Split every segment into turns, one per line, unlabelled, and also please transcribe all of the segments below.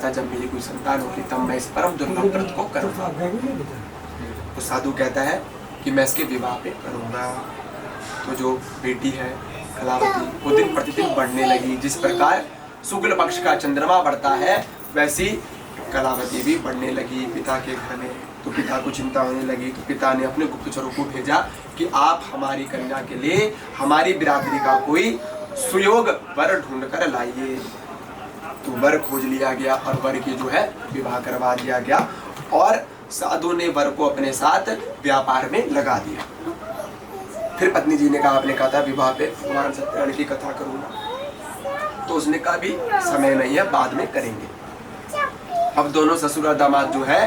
माता जब मेरी कोई संतान होगी तब मैं इस परम दुर्लभ व्रत को करूँगा। तो साधु कहता है कि मैं इसके विवाह पे करूँगा। तो जो बेटी है कलावती वो दिन प्रतिदिन बढ़ने लगी। जिस प्रकार शुक्ल पक्ष का चंद्रमा बढ़ता है वैसी कलावती भी बढ़ने लगी पिता के घर में। तो पिता को चिंता होने लगी। तो पिता ने अपने गुप्तचरों को भेजा कि आप हमारी कन्या के लिए हमारी बिरादरी का कोई सुयोग वर ढूंढ कर लाइए। तो वर खोज लिया गया और वर की जो है विवाह करवा दिया गया और साधु ने वर को अपने साथ व्यापार में लगा दिया। फिर पत्नी जी ने कहा, आपने कहा था विवाह पे भगवान सत्यनारायण की कथा करूंगा। तो उसने कहा भी समय नहीं है, बाद में करेंगे। अब दोनों ससुर और दामाद जो है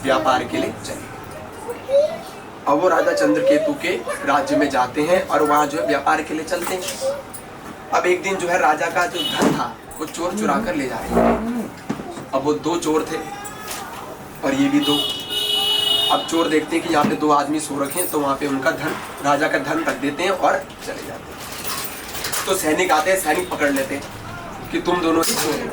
व्यापार के लिए चले। अब वो राजा चंद्रकेतु के राज्य में जाते हैं और वहां जो है व्यापार के लिए चलते हैं। अब एक दिन जो है राजा का जो धन था वो चोर चुरा कर ले जा रहे हैं। अब वो दो चोर थे और ये भी दो। अब चोर देखते हैं कि यहाँ पे दो आदमी सो रखे हैं तो वहां पे उनका धन, राजा का धन रख देते हैं और चले जाते हैं। तो सैनिक आते हैं, सैनिक पकड़ लेते हैं कि तुम दोनों ही चोर हो।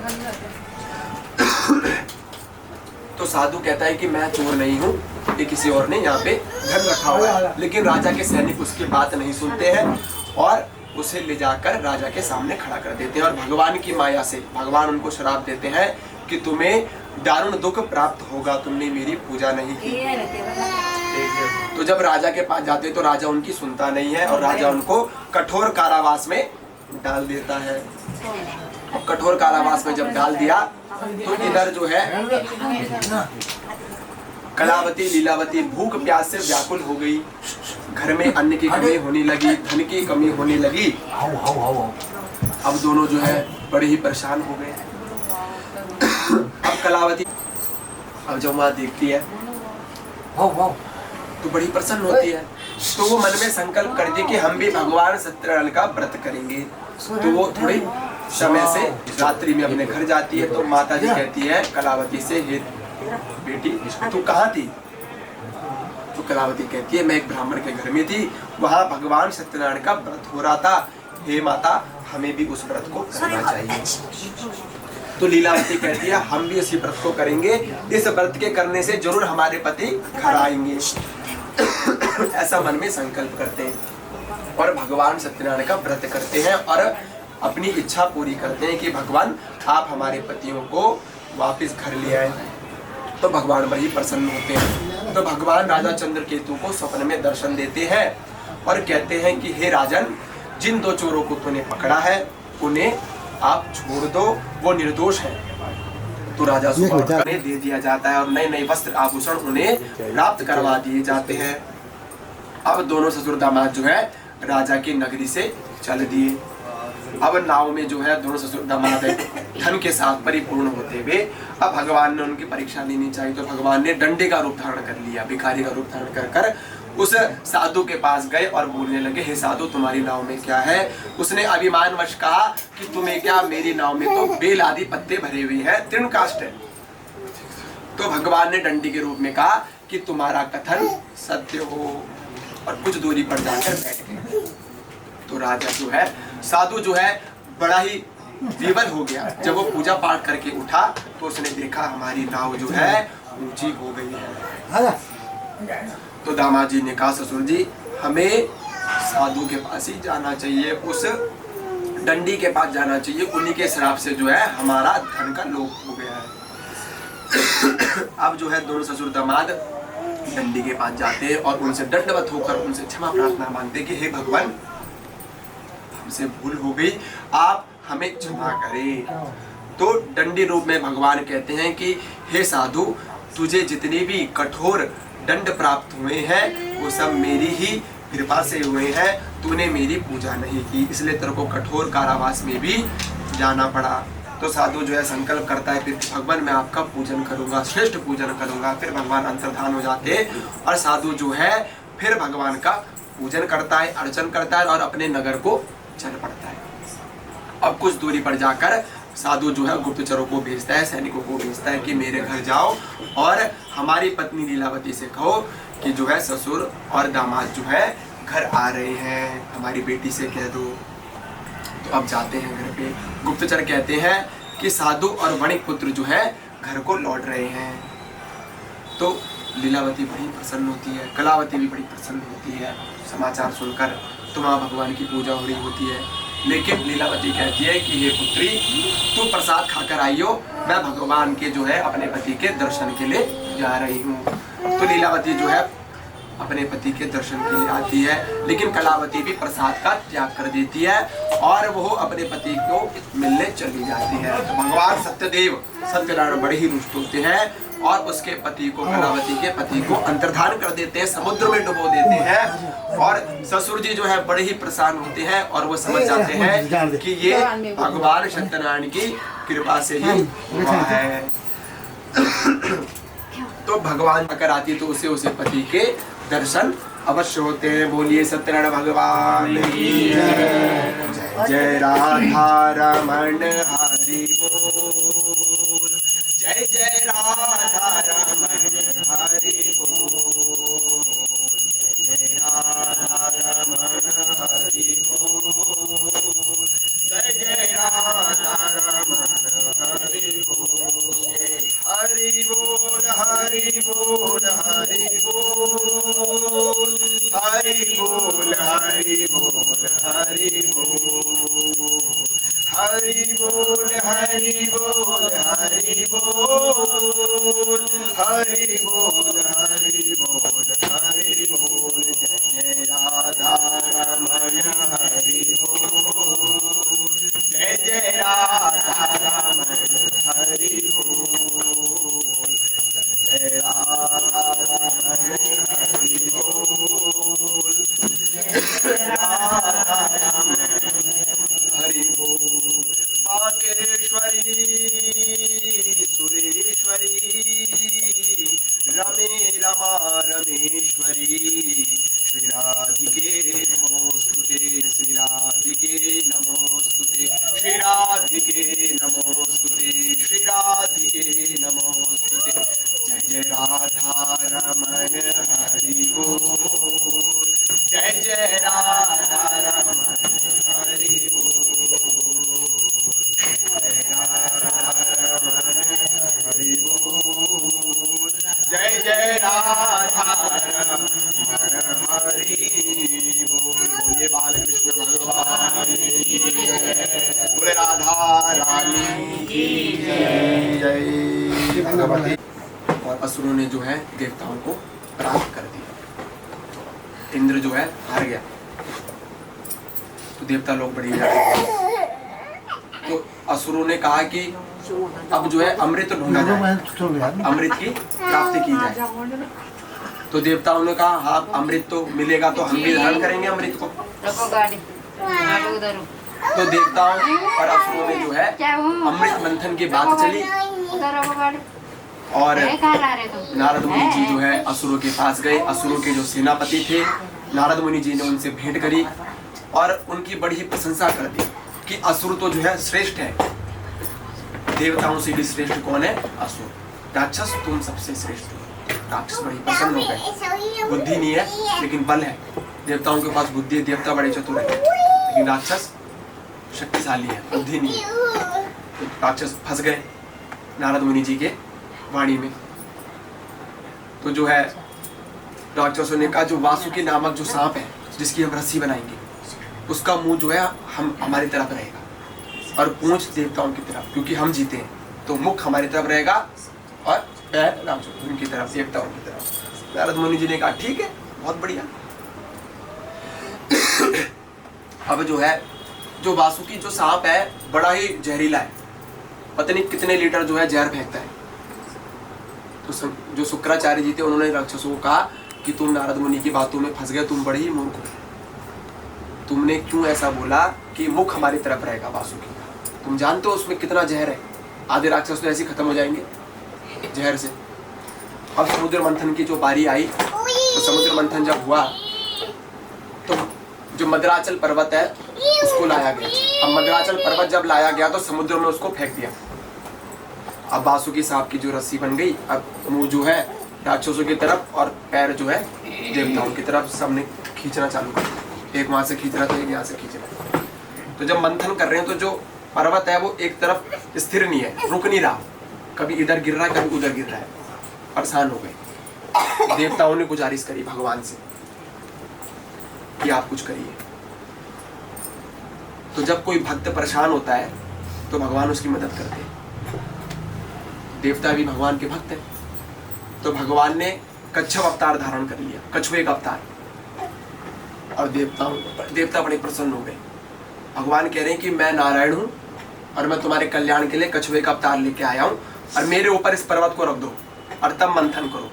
तो साधु कहता है कि मैं चोर नहीं हूँ, ये किसी और ने यहाँ पे धन रखा हुआ है। लेकिन राजा के सैनिक उसकी बात नहीं सुनते हैं और उसे ले जाकर राजा के सामने खड़ा कर देते हैं। और भगवान की माया से भगवान उनको श्राप देते हैं कि तुम्हें दारुण दुख प्राप्त होगा, तुमने मेरी पूजा नहीं की। तो जब राजा के पास जाते तो राजा उनकी सुनता नहीं है और राजा उनको कठोर कारावास में डाल देता है। और कठोर कारावास में जब डाल दिया तो इधर जो है कलावती लीलावती भूख प्यास से व्याकुल हो गई। घर में अन्न की कमी होने लगी, धन की कमी होने लगी। अब दोनों जो है बड़े ही परेशान हो गए। अब कलावती अब जब वहां देखती है तो बड़ी प्रसन्न होती है। तो वो मन में संकल्प करती कि हम भी भगवान सत्यनारायण का व्रत करेंगे। तो वो थोड़ी समय से रात्रि में अपने घर जाती है। तो माता जी कहती है कलावती से, हे बेटी तू कहाँ थी? तो कलावती कहती है मैं एक ब्राह्मण के घर में थी, वहाँ भगवान सत्यनारायण का व्रत हो रहा था। हे माता हमें भी उस व्रत को करना चाहिए। तो लीलावती कहती है हम भी इसी व्रत को करेंगे, इस व्रत के करने से जरूर हमारे पति घर आएंगे। ऐसा मन में संकल्प करते हैं और भगवान सत्यनारायण का व्रत करते हैं और अपनी इच्छा पूरी करते हैं कि भगवान आप हमारे पतियों को वापस घर ले आए। तो भगवान बड़ी प्रसन्न होते हैं। तो भगवान राजा चंद्रकेतु को स्वप्न में दर्शन देते हैं और कहते हैं कि हे राजन, जिन दो चोरों को तूने पकड़ा है उन्हें आप छोड़ दो, वो निर्दोष है। तो राजा सुबाहुर ने दे दिया जाता है और नए नए वस्त्र आभूषण उन्हें प्राप्त करवा दिए जाते हैं। अब दोनों ससुर दामाद जो है राजा की नगरी से चल दिए। अब नाव में जो है दोनों ससुर दामाद धन के साथ परिपूर्ण होते हुए अब भगवान ने उनकी परीक्षा लेनी चाहिए। तो भगवान ने डंडे का रूप धारण कर लिया, भिखारी का रूप धारण कर कर उस साधु के पास गए और बोलने लगे, हे साधु तुम्हारी नाव में क्या है? उसने अभिमानवश कहा कि तुम्हें क्या, मेरी नाव में तो बेल आदि पत्ते भरे हुए हैं, तृणकाष्ठ है। तो भगवान ने डंडी के रूप में कहा कि तुम्हारा कथन सत्य हो, और कुछ दूरी पर जाकर बैठ गए। तो राजा जो है, साधु जो है बड़ा ही विवल हो गया। जब वो पूजा पाठ करके उठा तो उसने देखा हमारी नाव जो है ऊंची हो गई है। तो दामाद जी ने कहा ससुर जी हमें साधु के पास ही जाना चाहिए, उस डंडी के पास जाना चाहिए, उन्हीं के श्राप से जो है हमारा धन का लोप हो गया है। अब जो है दोनों ससुर दामाद डंडी के पास जाते हैं और उनसे दंडवत होकर उनसे क्षमा प्रार्थना मांगते कि हे भगवान हमसे भूल हो गई, आप हमें क्षमा करें। तो डंडी रूप में भगवान कहते हैं कि हे साधु, तुझे जितने भी कठोर दंड प्राप्त हुए हैं वो सब मेरी ही कृपा से हुए हैं, तूने मेरी पूजा नहीं की, इसलिए तेरे को कठोर कारावास में भी जाना पड़ा। तो साधु जो है संकल्प करता है फिर भगवान मैं आपका पूजन करूंगा, श्रेष्ठ पूजन करूंगा। फिर भगवान अंतर्धान हो जाते हैं और साधु जो है फिर भगवान का पूजन करता है, अर्चन करता है और अपने नगर को चल पड़ता है। अब कुछ दूरी पर जाकर साधु जो है गुप्तचरों को भेजता है, सैनिकों को भेजता है कि मेरे घर जाओ और हमारी पत्नी लीलावती से कहो कि जो है ससुर और दामाद जो है घर आ रहे हैं, हमारी बेटी से कह दो। तो अब जाते हैं घर पे। गुप्तचर कहते हैं कि साधु और वणिक पुत्र जो है घर को लौट रहे हैं। तो लीलावती बड़ी प्रसन्न होती है, कलावती भी बड़ी प्रसन्न होती है समाचार सुनकर। तो वहाँ भगवान की पूजा हो रही होती है, लेकिन लीलावती कहती है कि हे पुत्री, तू प्रसाद खाकर आइयो, मैं भगवान के जो है अपने पति के दर्शन के लिए जा रही हूँ। तो लीलावती जो है अपने पति के दर्शन के लिए आती है, लेकिन कलावती भी प्रसाद का त्याग कर देती है और वो अपने पति को मिलने चली जाती है। तो भगवान सत्यदेव सत्यनारायण बड़े ही रुष्ट होते हैं और उसके पति को, कलावती के पति को अंतर्धान कर देते हैं, समुद्र में डुबो देते हैं। और ससुर जी जो है बड़े ही परेशान होते हैं और वो समझ जाते हैं कि ये भगवान सत्यनारायण की कृपा से ही हुआ है। तो भगवान अगर आती तो उसे पति के दर्शन अवश्य होते हैं। बोलिए सत्यनारायण भगवान की जय। जय राधा रमण हरि बोल, जय जय राधा रमण हरि बोल, जय जय राधा रमण हरि बोल, जय जय राधा रमण हरि बोल। हरि बोल हरि बोल हरि बोल, हरि बोल हरि बोल हरि बोल, हरि बोल हरि बोल हरि बोल, हरि बोल हरि बोल हरि बोल। जय जय राधा रमण हरि बोल, जय जय राधा रमण हरि बोल, जय जय राधा रमण हरि बोल, राधा रमण हरि बोल। बांकेश्वरी सुरेश्वरी रमे रमा रमेश्वरी, श्री राधिके नमोस्तुते, श्री राधिके नमोस्तुते, श्री राधिके नमोस्तुते, श्री राधिके नमोस्तुते। जय जय राधा रमण हरि बोल, जय जय राधा रमण हरि बोल, जय राधा रमण हरि बोल, जय जय राधा रमण हरि बोल। बोलिए बालकृष्ण भगवान की जय, बोले राधा रानी की जय। जय भगवती। और असुरों ने जो है देवताओं को परास्त कर दिया। इंद्र जो है हार गया, तो देवता लोग बड़ी तो असुरों ने कहा कि अब जो है अमृत ढूंढा जाए, अमृत की प्राप्ति की जाए। तो देवताओं ने कहा हाँ अमृत तो मिलेगा तो हम भी धारण करेंगे अमृत को। तो देवताओं और असुरों में जो है अमृत मंथन की बात चली और नारद मुनि जी जो है असुरों के पास गए। असुरों के जो सेनापति थे नारद मुनि जी ने उनसे भेंट करी और उनकी बड़ी ही प्रशंसा कर दी कि असुर तो जो है श्रेष्ठ है, देवताओं से भी श्रेष्ठ कौन है? असुर। राक्षस तुम सबसे श्रेष्ठ हो। राक्षस बड़ी प्रसन्न हो गए। बुद्धि नहीं है लेकिन बल है, देवताओं के पास बुद्धि है, देवता बड़े चतुर है, लेकिन राक्षस शक्तिशाली है, बुद्धि नहीं है। तो राक्षस फंस गए नारद मुनि जी के वाणी में। तो जो है राक्षसों ने कहा जो वासुकी नामक जो सांप है जिसकी हम रस्सी बनाएंगे, उसका मुंह जो है हम हमारी तरफ रहेगा और पूंछ देवताओं की तरफ, क्योंकि हम जीते हैं तो मुख हमारी तरफ रहेगा और पैर राक्षसों की तरफ, देवताओं की तरफ। नारद मुनि जी ने कहा ठीक है, बहुत बढ़िया। अब जो है जो वासुकी जो सांप है बड़ा ही जहरीला है, पता नहीं कितने लीटर जो है जहर फेंकता है। तो जो शुक्राचार्य जी थे उन्होंने राक्षसों को कहा कि तुम नारद मुनि की बातों में फंस गए, तुम बड़े ही मूर्ख हो। तुमने क्यों ऐसा बोला कि मुख हमारी तरफ रहेगा वासुकी का? तुम जानते हो उसमें कितना जहर है, आधे राक्षस तो ऐसे खत्म हो जाएंगे जहर से। अब समुद्र मंथन की जो बारी आई, तो समुद्र मंथन जब हुआ तो जो मद्राचल पर्वत है उसको लाया गया। अब मद्राचल पर्वत जब लाया गया तो समुद्र में उसको फेंक दिया। अब वासुकी सांप की जो रस्सी बन गई, अब मुंह जो है राक्षसों की तरफ और पैर जो है देवताओं की तरफ, सबने खींचना चालू कर दिया। एक वहां से खींच रहा था, एक यहाँ से खींच रहा था। तो जब मंथन कर रहे हैं तो जो पर्वत है वो एक तरफ स्थिर नहीं है, रुक नहीं रहा, कभी इधर गिर रहा है कभी उधर गिर रहा है। परेशान हो गए। देवताओं ने गुजारिश करी भगवान से कि आप कुछ करिए। तो जब कोई भक्त परेशान होता है तो भगवान उसकी मदद करते हैं। देवता भी भगवान के भक्त हैं, तो भगवान ने कच्छप अवतार धारण कर लिया, कछुए का अवतार। और देवता बड़े प्रसन्न हो गए। भगवान कह रहे हैं कि मैं नारायण हूं और मैं तुम्हारे कल्याण के लिए कछुए का अवतार लेके आया हूं, और मेरे ऊपर इस पर्वत को रख दो और तब मंथन करो।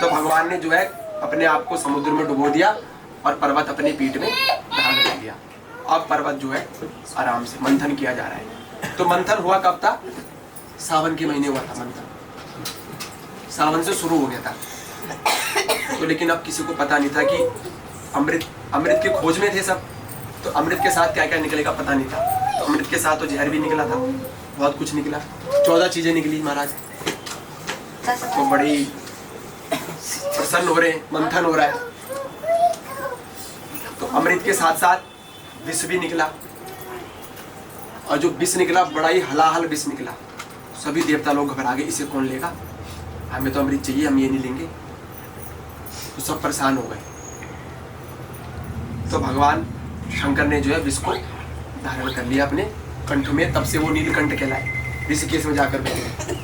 तो भगवान ने जो है अपने आप को समुद्र में डुबो दिया और पर्वत अपनी पीठ में धारण कर लिया। अब पर्वत जो है आराम से मंथन किया जा रहा है। तो मंथन हुआ कब था? सावन के महीने हुआ था मंथन, सावन से शुरू हो गया था। तो लेकिन अब किसी को पता नहीं था कि अमृत की खोज में थे सब, तो अमृत के साथ क्या क्या निकलेगा पता नहीं था। तो अमृत के साथ तो जहर भी निकला था, बहुत कुछ निकला, 14 चीजें निकली महाराज। तो बड़ी प्रसन्न हो रहे, मंथन हो रहा है। तो अमृत के साथ साथ विष भी निकला, और जो विष निकला बड़ा ही हलाहल विष निकला। सभी देवता लोग घबरा गए, इसे कौन लेगा, हमें तो अमृत चाहिए, हम ये नहीं लेंगे। तो सब परेशान हो गए। तो भगवान शंकर ने जो है विष को धारण कर लिया अपने कंठ में, तब से वो नीलकंठ कहलाए। ऋषिकेश में जाकर बैठे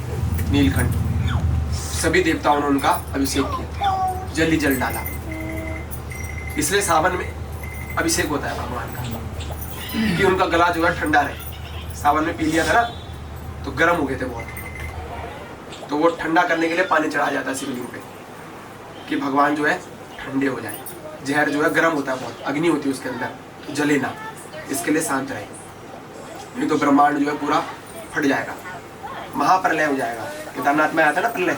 नीलकंठ। सभी देवताओं ने उनका अभिषेक किया, जल ही जल डाला। इसलिए सावन में अभिषेक होता है भगवान का, कि उनका गला जो है ठंडा रहे। सावन में पी लिया था ना तो गर्म हो गए थे बहुत, तो वो ठंडा करने के लिए पानी चढ़ाया जाता है शिवलिंग पे, कि भगवान जो है ठंडे हो जाए। जहर जो है गर्म होता है बहुत, अग्नि होती है उसके अंदर, तो जले ना, इसके लिए शांत रहे, नहीं तो ब्रह्मांड जो है पूरा फट जाएगा, महाप्रलय हो जाएगा। केदारनाथ में आया था ना प्रलय,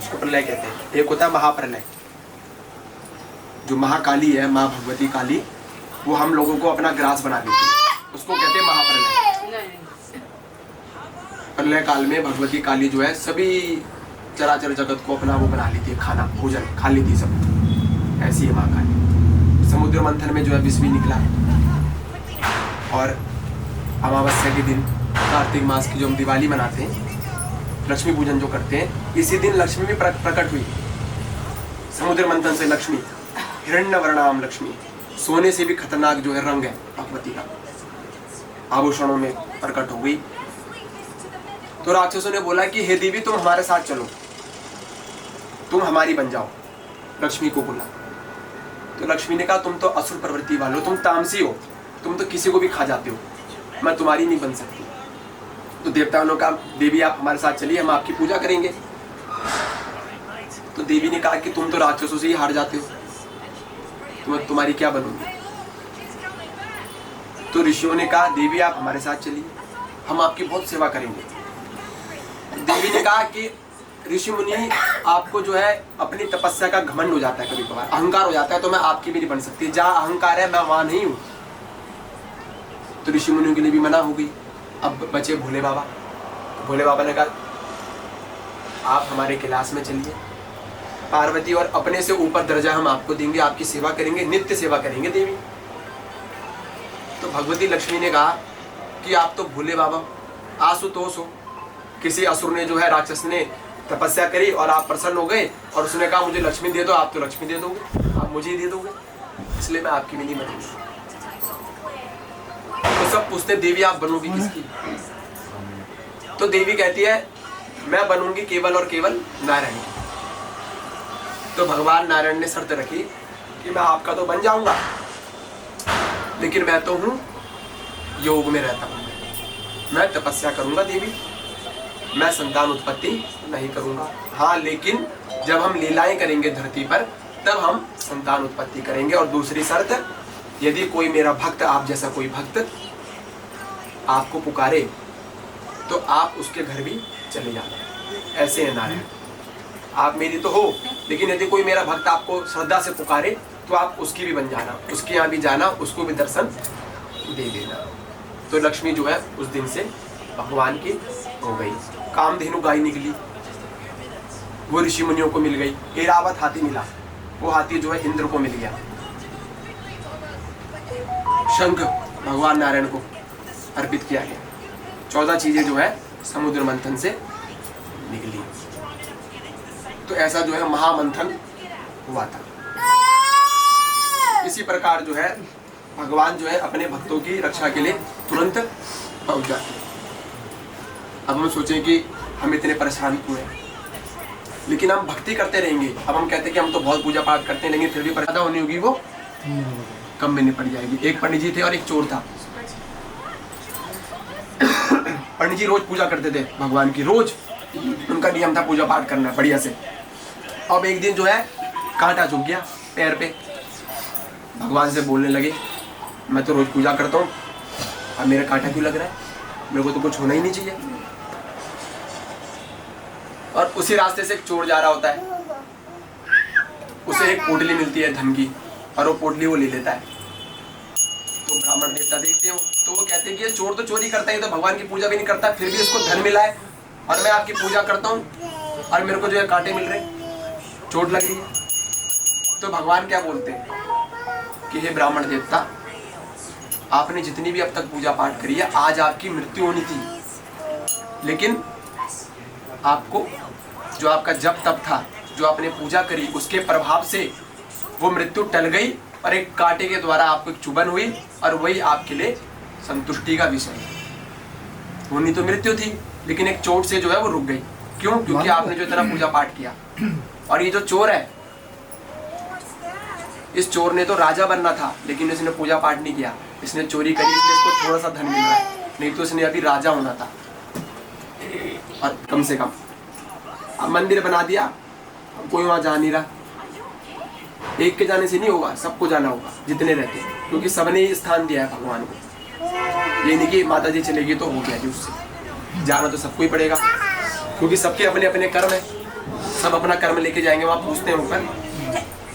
उसको प्रलय कहते हैं। एक होता है महाप्रलय, जो महाकाली है, माँ भगवती काली, वो हम लोगों को अपना ग्रास बना देती है, उसको कहते हैं महाप्रलय। प्रलय काल में भगवती काली जो है सभी चराचर जगत को अपना वो बना लेती है, खाना भोजन खा लेती है सब, ऐसी है माँ काली। समुद्र मंथन में जो है विष भी निकला। और अमावस्या के दिन कार्तिक मास की जो हम दिवाली मनाते हैं, लक्ष्मी पूजन जो करते हैं, इसी दिन लक्ष्मी भी प्रकट हुई। समुद्र मंथन से लक्ष्मी, हिरण्यवर्णाम लक्ष्मी, सोने से भी खतरनाक जो है रंग है भगवती का, आभूषणों में प्रकट हो गई। तो राक्षसों ने बोला कि हे देवी तुम हमारे साथ चलो, तुम हमारी बन जाओ। लक्ष्मी को बोला, तो लक्ष्मी ने कहा तुम तो असुर प्रवृत्ति वाले हो, तुम तामसी हो, तुम तो किसी को भी खा जाते हो, मैं तुम्हारी नहीं बन सकती। तो देवताओं ने कहा देवी आप हमारे साथ चलिए, हम आपकी पूजा करेंगे। तो देवी ने कहा कि तुम तो राक्षसों से ही हार जाते हो, मैं तुम्हारी क्या बनूंगी। तो ऋषियों ने कहा देवी आप हमारे साथ चलिए, हम आपकी बहुत सेवा करेंगे। देवी ने कहा कि ऋषि मुनि आपको जो है अपनी तपस्या का घमंड हो जाता है, कभी कभार अहंकार हो जाता है, तो मैं आपकी भी नहीं बन सकती, जहाँ अहंकार है मैं वहां नहीं हूँ। तो ऋषि मुनियों के लिए भी मना हो गई। अब बचे भोले बाबा। भोले बाबा ने कहा आप हमारे कैलाश में चलिए, पार्वती और अपने से ऊपर दर्जा हम आपको देंगे, आपकी सेवा करेंगे, नित्य सेवा करेंगे देवी। तो भगवती लक्ष्मी ने कहा कि आप तो भोले बाबा आशुतोष हो, किसी असुर ने जो है राक्षस ने तपस्या करी और आप प्रसन्न हो गए, और उसने कहा मुझे लक्ष्मी दे दो, आप तो लक्ष्मी दे दोगे, आप मुझे ही दे दोगे, इसलिए मैं आपकी भी नहीं बनूंगी। तो सब पूछते देवी आप बनोगी किसकी? तो देवी कहती है मैं बनूंगी केवल और केवल नारायण की। तो भगवान नारायण ने शर्त रखी कि मैं आपका तो बन जाऊंगा, लेकिन मैं तो हूं योग में रहता हूं, मैं तपस्या करूंगा देवी, मैं संतान उत्पत्ति नहीं करूंगा। हाँ, लेकिन जब हम लीलाएं करेंगे धरती पर तब हम संतान उत्पत्ति करेंगे। और दूसरी शर्त, यदि कोई मेरा भक्त, आप जैसा कोई भक्त आपको पुकारे तो आप उसके घर भी चले जाना। ऐसे है नारायण, आप मेरी तो हो, लेकिन यदि कोई मेरा भक्त आपको श्रद्धा से पुकारे तो आप उसकी भी बन जाना, उसके यहाँ भी जाना, उसको भी दर्शन दे देना। तो लक्ष्मी जो है उस दिन से भगवान की हो गई। कामधेनु गाय निकली, वो ऋषि मुनियों को मिल गई। ऐरावत हाथी मिला, वो हाथी जो है इंद्र को मिल गया। शंख भगवान नारायण को अर्पित किया गया। 14 चीजें जो है समुद्र मंथन से निकली। तो ऐसा जो है महामंथन हुआ था। इसी प्रकार जो है भगवान जो है अपने भक्तों की रक्षा के लिए तुरंत पहुंच जाते हैं। अब हम सोचें कि हम इतने परेशान क्यों हैं, लेकिन हम भक्ति करते रहेंगे। अब हम कहते हैं कि हम तो बहुत पूजा पाठ करते हैं, लेकिन फिर भी परेशानी होनी होगी, वो कम में निपट जाएगी। एक पंडित जी थे और एक चोर था। पंडित जी रोज पूजा करते थे भगवान की, रोज उनका नियम था पूजा पाठ करना बढ़िया से। अब एक दिन जो है कांटा चुभ गया पैर पे। भगवान से बोलने लगे, मैं तो रोज पूजा करता हूँ, अब मेरा कांटा क्यों लग रहा है, मेरे को तो कुछ होना ही नहीं चाहिए। और उसी रास्ते से एक चोर जा रहा होता है, उसे एक पोटली मिलती है धन की, और वो पोटली वो ले लेता है। तो ब्राह्मण देवता देखते हो तो वो कहते हैं कि ये चोर तो चोरी करता है, तो भगवान की पूजा भी नहीं करता, फिर भी इसको धन मिला है, और मैं आपकी पूजा करता हूँ और मेरे को जो है कांटे मिल रहे, चोट लग रही है। तो भगवान क्या बोलते हैं कि हे ब्राह्मण देवता, आपने जितनी भी अब तक पूजा पाठ करी है, आज आपकी मृत्यु होनी थी, लेकिन आपको जो आपका जप तप था, जो आपने पूजा करी, उसके प्रभाव से वो मृत्यु टल गई और एक कांटे के द्वारा आपको एक चुभन हुई, और वही आपके लिए संतुष्टि का विषय है। होनी तो मृत्यु थी, लेकिन एक चोट से जो है वो रुक गई। क्यों? क्योंकि आपने जो इतना पूजा पाठ किया। और ये जो चोर है, इस चोर ने तो राजा बनना था, लेकिन इसने पूजा पाठ नहीं किया, इसने चोरी करी, इसलिए इसको थोड़ा सा धन मिल रहा है, नहीं तो इसने अभी राजा होना था। और कम से कम अब मंदिर बना दिया, कोई वहां जा नहीं रहा। एक के जाने से नहीं होगा, सबको जाना होगा जितने रहते हैं, क्योंकि सबने ही स्थान दिया है भगवान को। ये नहीं कि माता जी चलेगी तो हो गया जी, उससे जाना तो सबको ही पड़ेगा, क्योंकि सबके अपने अपने कर्म है। सब अपना कर्म लेके जाएंगे, वहाँ पूछते हैं ऊपर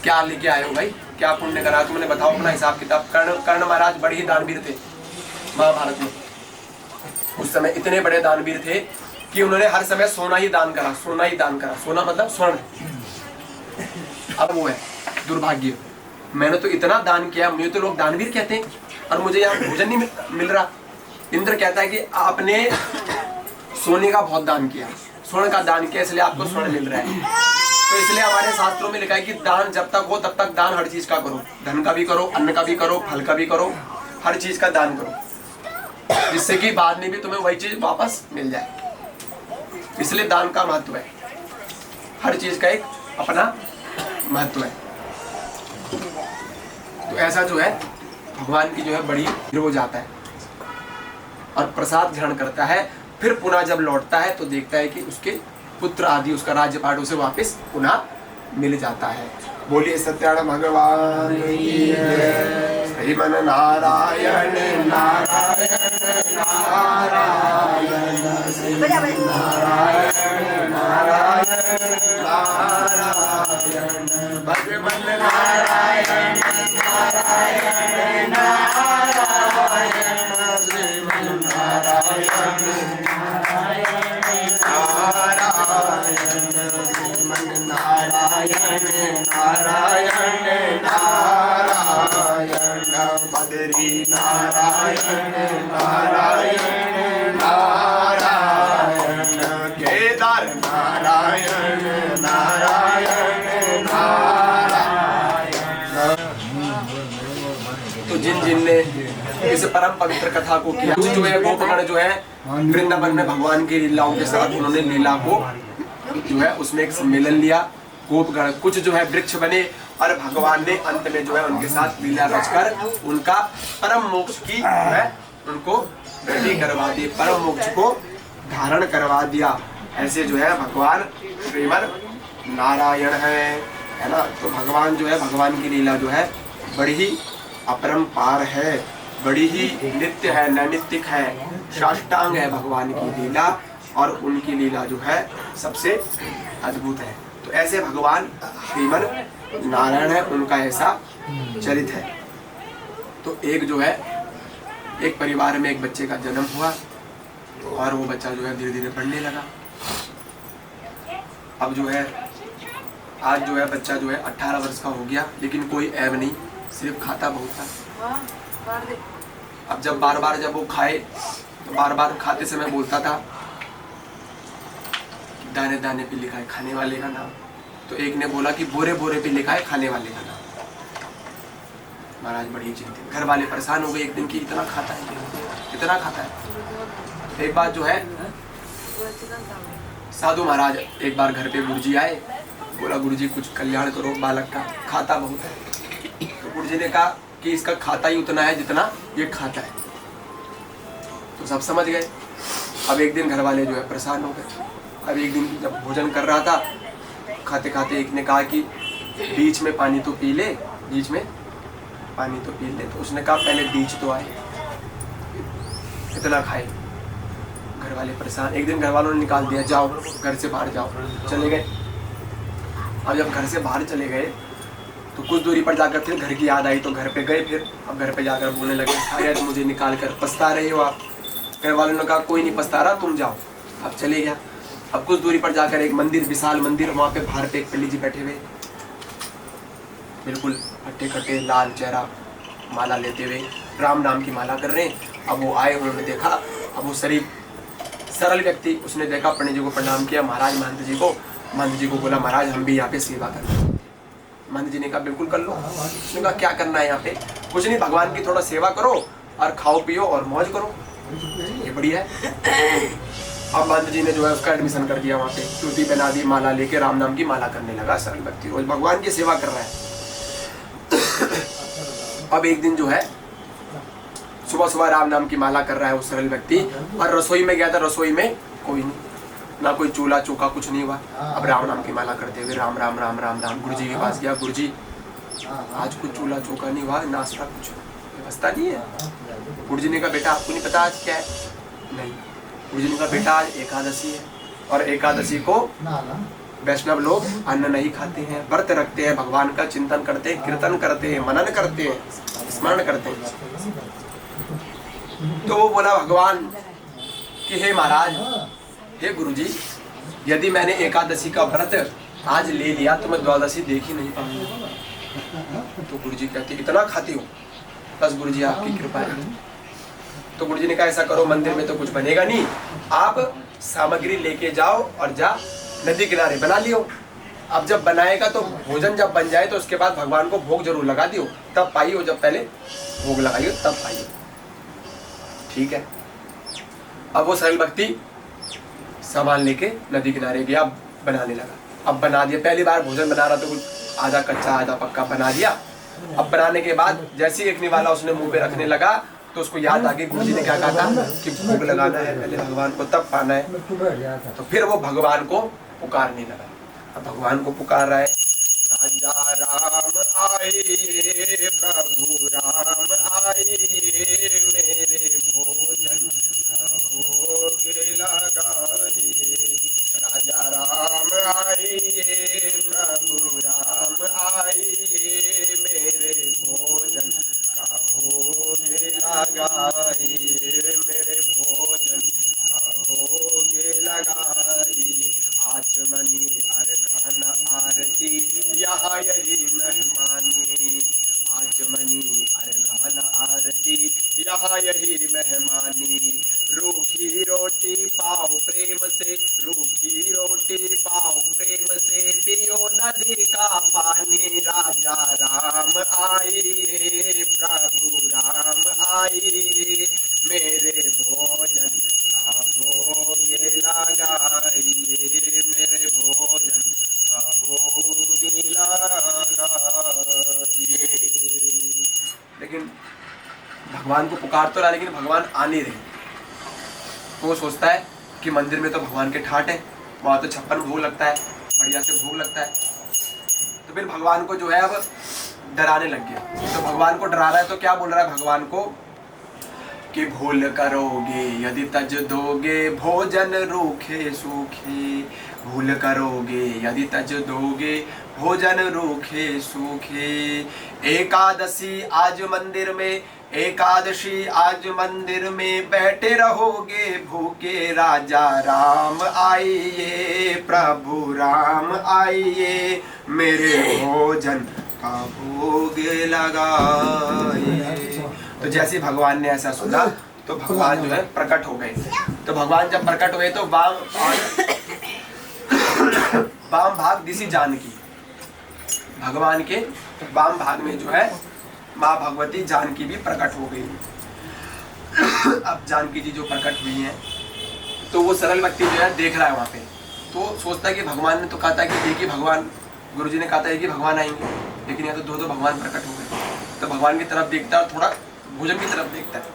क्या लेके आए हो भाई, क्या पुण्य करा तुमने, बताओ अपना हिसाब किताब। कर्ण महाराज बड़े ही दानवीर थे महाभारत में। उस समय इतने बड़े दानवीर थे कि उन्होंने हर समय सोना ही दान करा, सोना ही दान करा। सोना मतलब स्वर्ण। अब वो है दुर्भाग्य, मैंने तो इतना दान किया, मुझे तो लोग दानवीर कहते हैं, और मुझे यहाँ भोजन नहीं मिल रहा। इंद्र कहता है कि आपने सोने का बहुत दान किया, स्वर्ण का दान किया, इसलिए आपको स्वर्ण मिल रहा है। तो इसलिए हमारे शास्त्रों में लिखा है कि दान जब तक हो तब तक दान हर चीज का करो, धन का भी करो, अन्न का भी करो, फल का भी करो, हर चीज का दान करो, जिससे कि बाद में भी तुम्हें वही चीज वापस मिल जाए। इसलिए दान का महत्व है, हर चीज का एक अपना महत्व है। तो ऐसा जो है भगवान की जो है बड़ी हो जाता है और प्रसाद ग्रहण करता है। फिर पुनः जब लौटता है तो देखता है कि उसके पुत्र आदि, उसका राज्यपाट उसे वापस पुनः मिल जाता है। बोलिए सत्यानारायण भगवान की जय। श्रीमन नारायण नारायण नारायण श्रीमन नारायण नारायण नारायण भगवान नारायण नारायण नारायण श्रीमन नारायण नारायण नारायण बद्री नारायण नारायण नारायण केदार नारायण नारायण नारायण। तो जिन ने इस परम पवित्र कथा को किया, जो है गोपगण जो है वृंदावन में भगवान की लीलाओं के साथ उन्होंने लीला को जो है उसमें एक सम्मेलन लिया। गोपगण कुछ जो है वृक्ष बने और भगवान ने अंत में जो है उनके साथ लीला रचकर उनका परम मोक्ष की है उनको गति करवा दी, परम मोक्ष को धारण करवा दिया। ऐसे जो है भगवान श्रीमन नारायण है ना। तो भगवान जो है, भगवान की लीला जो है बड़ी ही अपरंपार है, बड़ी ही नित्य है, नैमित्तिक है, साष्टांग है भगवान की लीला, और उनकी लीला जो है सबसे अद्भुत है। तो ऐसे भगवान श्रीमन नारायण है, उनका ऐसा चरित है। तो एक जो है, एक परिवार में एक बच्चे का जन्म हुआ और वो बच्चा जो है धीरे धीरे बढ़ने लगा। अब जो है आज जो है बच्चा जो है 18 वर्ष का हो गया, लेकिन कोई ऐब नहीं, सिर्फ खाता बहुत था। अब जब बार बार जब वो खाए तो बार बार खाते समय बोलता था दाने दाने पे लिखा है खाने वाले का नाम। तो एक ने बोला कि बोरे बोरे पे लिखा है खाने वाले का नाम। महाराज बड़ी चिंतित, घर वाले परेशान हो गए एक दिन की इतना खाता है, इतना खाता है। एक बात जो है, साधु महाराज एक बार घर पे गुरुजी आए, बोला गुरुजी कुछ कल्याण करो बालक का, खाता बहुत है। तो गुरुजी ने कहा कि इसका खाता ही उतना है जितना ये खाता है। तो सब समझ गए। अब एक दिन घर वाले जो है परेशान हो गए। अब एक दिन जब भोजन कर रहा था, खाते खाते एक ने कहा कि बीच में पानी तो पी ले, बीच में पानी तो पी ले। तो उसने कहा पहले बीच तो आए, इतना खाए। घर वाले परेशान, एक दिन घर वालों ने निकाल दिया, जाओ घर से बाहर जाओ, चले गए। अब जब घर से बाहर चले गए तो कुछ दूरी पर जाकर फिर घर की याद आई, तो घर पे गए फिर। अब घर पे जाकर बोलने लगे शायद मुझे निकाल कर पछता रहे हो आप। घर वालों ने कहा कोई नहीं पछता रहा, तुम जाओ। अब चले गया। अब कुछ दूरी पर जाकर एक मंदिर, विशाल मंदिर, वहाँ पे बाहर पे एक पंडित जी बैठे हुए, बिल्कुल हट्टे कट्टे, लाल चेहरा, माला लेते हुए राम नाम की माला कर रहे हैं। अब वो आए, उन्होंने देखा, अब वो शरीफ सरल व्यक्ति, उसने देखा, पंडित जी को प्रणाम किया, महाराज महंत जी को। महंत जी को बोला महाराज हम भी यहाँ पे सेवा कर रहे हैं। महंत जी ने कहा बिल्कुल कर लो। उसने कहा क्या करना है यहाँ पे? कुछ नहीं, भगवान की थोड़ा सेवा करो और खाओ पियो और मौज करो, ये बढ़िया है। अब महंत जी ने जो है उसका एडमिशन कर दिया, वहाँ पे चूटी पहना दी, माला लेके राम नाम की माला करने लगा। सरल व्यक्ति रोज भगवान की सेवा कर रहा है। अब एक दिन जो है सुबह सुबह राम नाम की माला कर रहा है वो सरल व्यक्ति, और रसोई में गया था। रसोई में कोई नहीं, ना कोई चूल्हा चौका, कुछ नहीं हुआ। अब राम नाम की माला करते हुए राम राम राम राम राम गुरुजी के पास गया। गुरुजी आज कुछ चूल्हा चौका नहीं हुआ, नाश्ता कुछ व्यवस्था नहीं है। गुरुजी ने कहा बेटा आपको नहीं पता आज क्या है? नहीं। गुरुजी ने कहा बेटा आज एकादशी है, और एकादशी को वैष्णव लोग अन्न नहीं खाते हैं, व्रत रखते हैं, भगवान का चिंतन करते हैं, कीर्तन करते हैं, मनन करते हैं, स्मरण करते हैं। तो वो बोला भगवान कि हे महाराज, हे गुरुजी, यदि मैंने एकादशी का व्रत आज ले लिया तो मैं द्वादशी देख ही नहीं पाऊंगा। तो गुरुजी कहते इतना खाते हो? बस गुरुजी आपकी कृपा है। तो गुरुजी ने कहा ऐसा करो, मंदिर में तो कुछ बनेगा नहीं, आप सामग्री लेके जाओ और जा नदी किनारे बना लियो। अब जब बनाएगा तो भोजन जब बन जाए तो उसके बाद भगवान को भोग जरूर लगा दियो, तब पाइयो, जब पहले भोग लगाइयो तब पाइयो। ठीक है। अब वो सरल व्यक्ति सामान लेके नदी किनारे गया, बनाने लगा। अब बना दिया, पहली बार भोजन बना रहा तो कुछ आधा कच्चा आधा पक्का बना दिया। अब बनाने के बाद जैसे ही एक निवाला उसने मुंह पे रखने लगा तो उसको याद आ गई गुरुजी ने क्या कहा था कि भोग लगाना है पहले भगवान को, तब पाना है। तो फिर वो भगवान को पुकारने लगा। अब भगवान को पुकार रहा है, राजा राम आइए, प्रभु राम आइए, मेरे भोजन का भोग लगाइए। राजा राम आइए, प्रभु राम आइए, मेरे भोजन का भोग लगाइए, मेरे भोजन का भोग लगाइए। आचमनी अर्घन आरती यहाँ यही मेहमानी, आचमनी अर्घन आरती यहाँ यही मेहमानी। रूखी रोटी पाओ प्रेम से, रूखी रोटी पाओ प्रेम से, पियो नदी का पानी। राजा राम आइए, प्रभु राम आइए, मेरे भोजन का भोग लगाइए, मेरे भोजन का भोग लगाइए। लेकिन भगवान को पुकार तो रहा, लेकिन भगवान आ नहीं रहे। तो वो सोचता है कि मंदिर में तो भगवान के ठाट है, वहाँ तो 56 भोग लगता है, बढ़िया से भोग लगता है। तो फिर भगवान को जो है अब डराने लग गया। तो भगवान को डरा रहा है तो क्या बोल रहा है भगवान को कि भूल करोगे यदि तज दोगे भोजन रूखे सूखे, भूल करोगे यदि तज दोगे भोजन रूखे सूखे। एकादशी आज मंदिर में, एकादशी आज मंदिर में, बैठे रहोगे भूखे। राजा राम आइए, प्रभु राम आइए, मेरे भोजन का भोग लगाइए। तो जैसे भगवान ने ऐसा सुना तो तो भगवान जो है प्रकट हो गए। तो भगवान जब प्रकट हुए तो वाम भाग दिसी जानकी, भगवान के वाम भाग में जो है माँ भगवती जानकी भी प्रकट हो गई। अब जानकी जी जो प्रकट हुई हैं तो वो सरल व्यक्ति जो है देख रहा है वहाँ पे, तो सोचता है कि भगवान ने तो कहा था कि एक ही भगवान, गुरुजी ने कहा था एक ही भगवान आएंगे, लेकिन यहाँ तो दो भगवान प्रकट हो गए। तो भगवान की तरफ देखता है और थोड़ा भोजन की तरफ देखता है।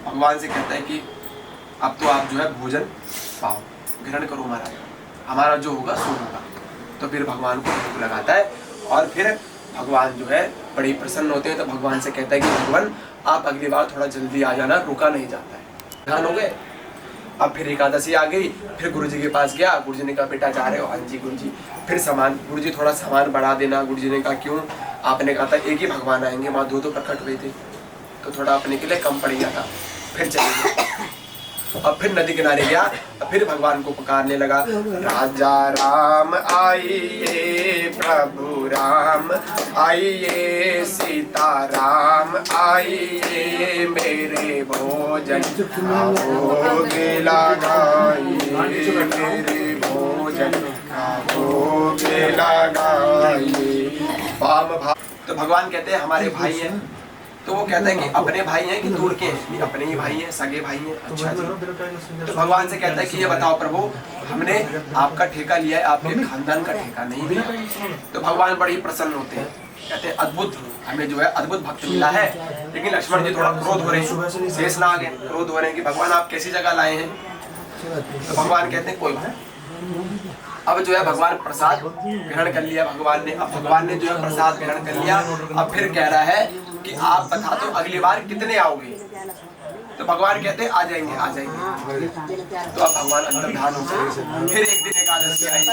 भगवान से कहता है कि अब तो आप जो है भोजन पाओ, ग्रहण करो महाराज, हमारा जो होगा सो होगा। तो फिर भगवान को भूख लगाता है और फिर भगवान जो है बड़े ही प्रसन्न होते हैं। तो भगवान से कहता है कि भगवान आप अगली बार थोड़ा जल्दी आ जाना, रुका नहीं जाता है। ध्यान हो गए। अब फिर एकादशी आ गई, फिर गुरुजी के पास गया। गुरुजी ने कहा बेटा जा रहे हो? हाँ जी गुरुजी। फिर सामान, गुरुजी थोड़ा सामान बढ़ा देना। गुरुजी ने कहा क्यों? आपने कहा था एक ही भगवान आएंगे, वहाँ दो प्रकट हुए थे, तो थोड़ा अपने के लिए कम पड़ गया था। फिर चले गए। अब फिर नदी किनारे गया, फिर भगवान को पुकारने लगा, राजा राम आइए, प्रभु राम आइए, सीता राम आइए, मेरे भोजन भोग लगाइए, मेरे भोजन भोग लगाइए। तो भगवान कहते हैं हमारे भाई हैं। तो वो कहता है कि अपने भाई हैं कि दूर के हैं? अपने ही भाई हैं, सगे भाई हैं। अच्छा जी। तो भगवान से कहता है कि ये बताओ प्रभु, हमने आपका ठेका लिया है, आपके खानदान का ठेका नहीं लिया। तो भगवान बड़े ही प्रसन्न होते हैं, कहते हैं अद्भुत, हमें जो है अद्भुत भक्त मिला है। लेकिन लक्ष्मण जी थोड़ा क्रोध हो रहे हैं, शेष नाग है, क्रोध हो रहे हैं कि भगवान आप कैसी जगह लाए हैं। तो भगवान कहते हैं कोई बात। अब जो है भगवान प्रसाद ग्रहण कर लिया भगवान ने। अब भगवान ने जो है प्रसाद ग्रहण कर लिया। अब फिर कह रहा है कि आप बता दो अगली बार कितने आओगे? तो भगवान कहते हैं आ जाएंगे, आ जाएंगे। तो अब भगवान अंतर्धान हो गए। फिर एक दिन एकादशी आई,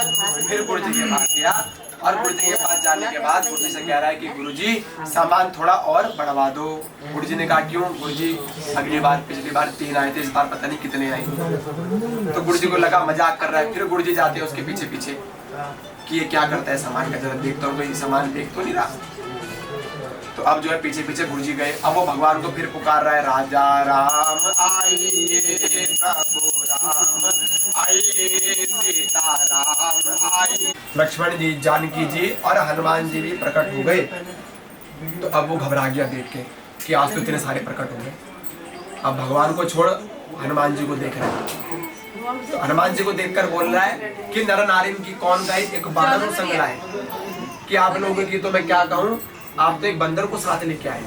फिर गुरुजी के पास गया और गुरुजी के पास जाने के बाद गुरुजी से कह रहा है कि गुरुजी सामान थोड़ा और बढ़वा दो। गुरुजी ने कहा क्यों? गुरुजी अगली बार, पिछली बार 3 आए थे, इस बार पता नहीं कितने आए। तो गुरुजी को लगा मजाक कर रहा है। फिर गुरुजी जाते हैं उसके पीछे पीछे कि ये क्या करता है सामान का, जरा देखता हूँ कोई सामान देख तो नहीं रहा। तो अब जो है पीछे पीछे गुरुजी गए। अब वो भगवान को फिर पुकार रहा है, राजा राम आइए, प्रभु राम आइए, सीता राम आइए। लक्ष्मण जी, जानकी जी और हनुमान जी भी प्रकट हो गए। तो अब वो घबरा गया देख के कि आज तो इतने सारे प्रकट हो गए। अब भगवान को छोड़ हनुमान जी को देख रहे हैं। तो हनुमान जी को देखकर बोल रहा है कि नर नारी की कौन का एक बानर संग लाए, कि आप लोगों की तो मैं क्या कहूँ, आप तो एक बंदर को साथ लेके आए।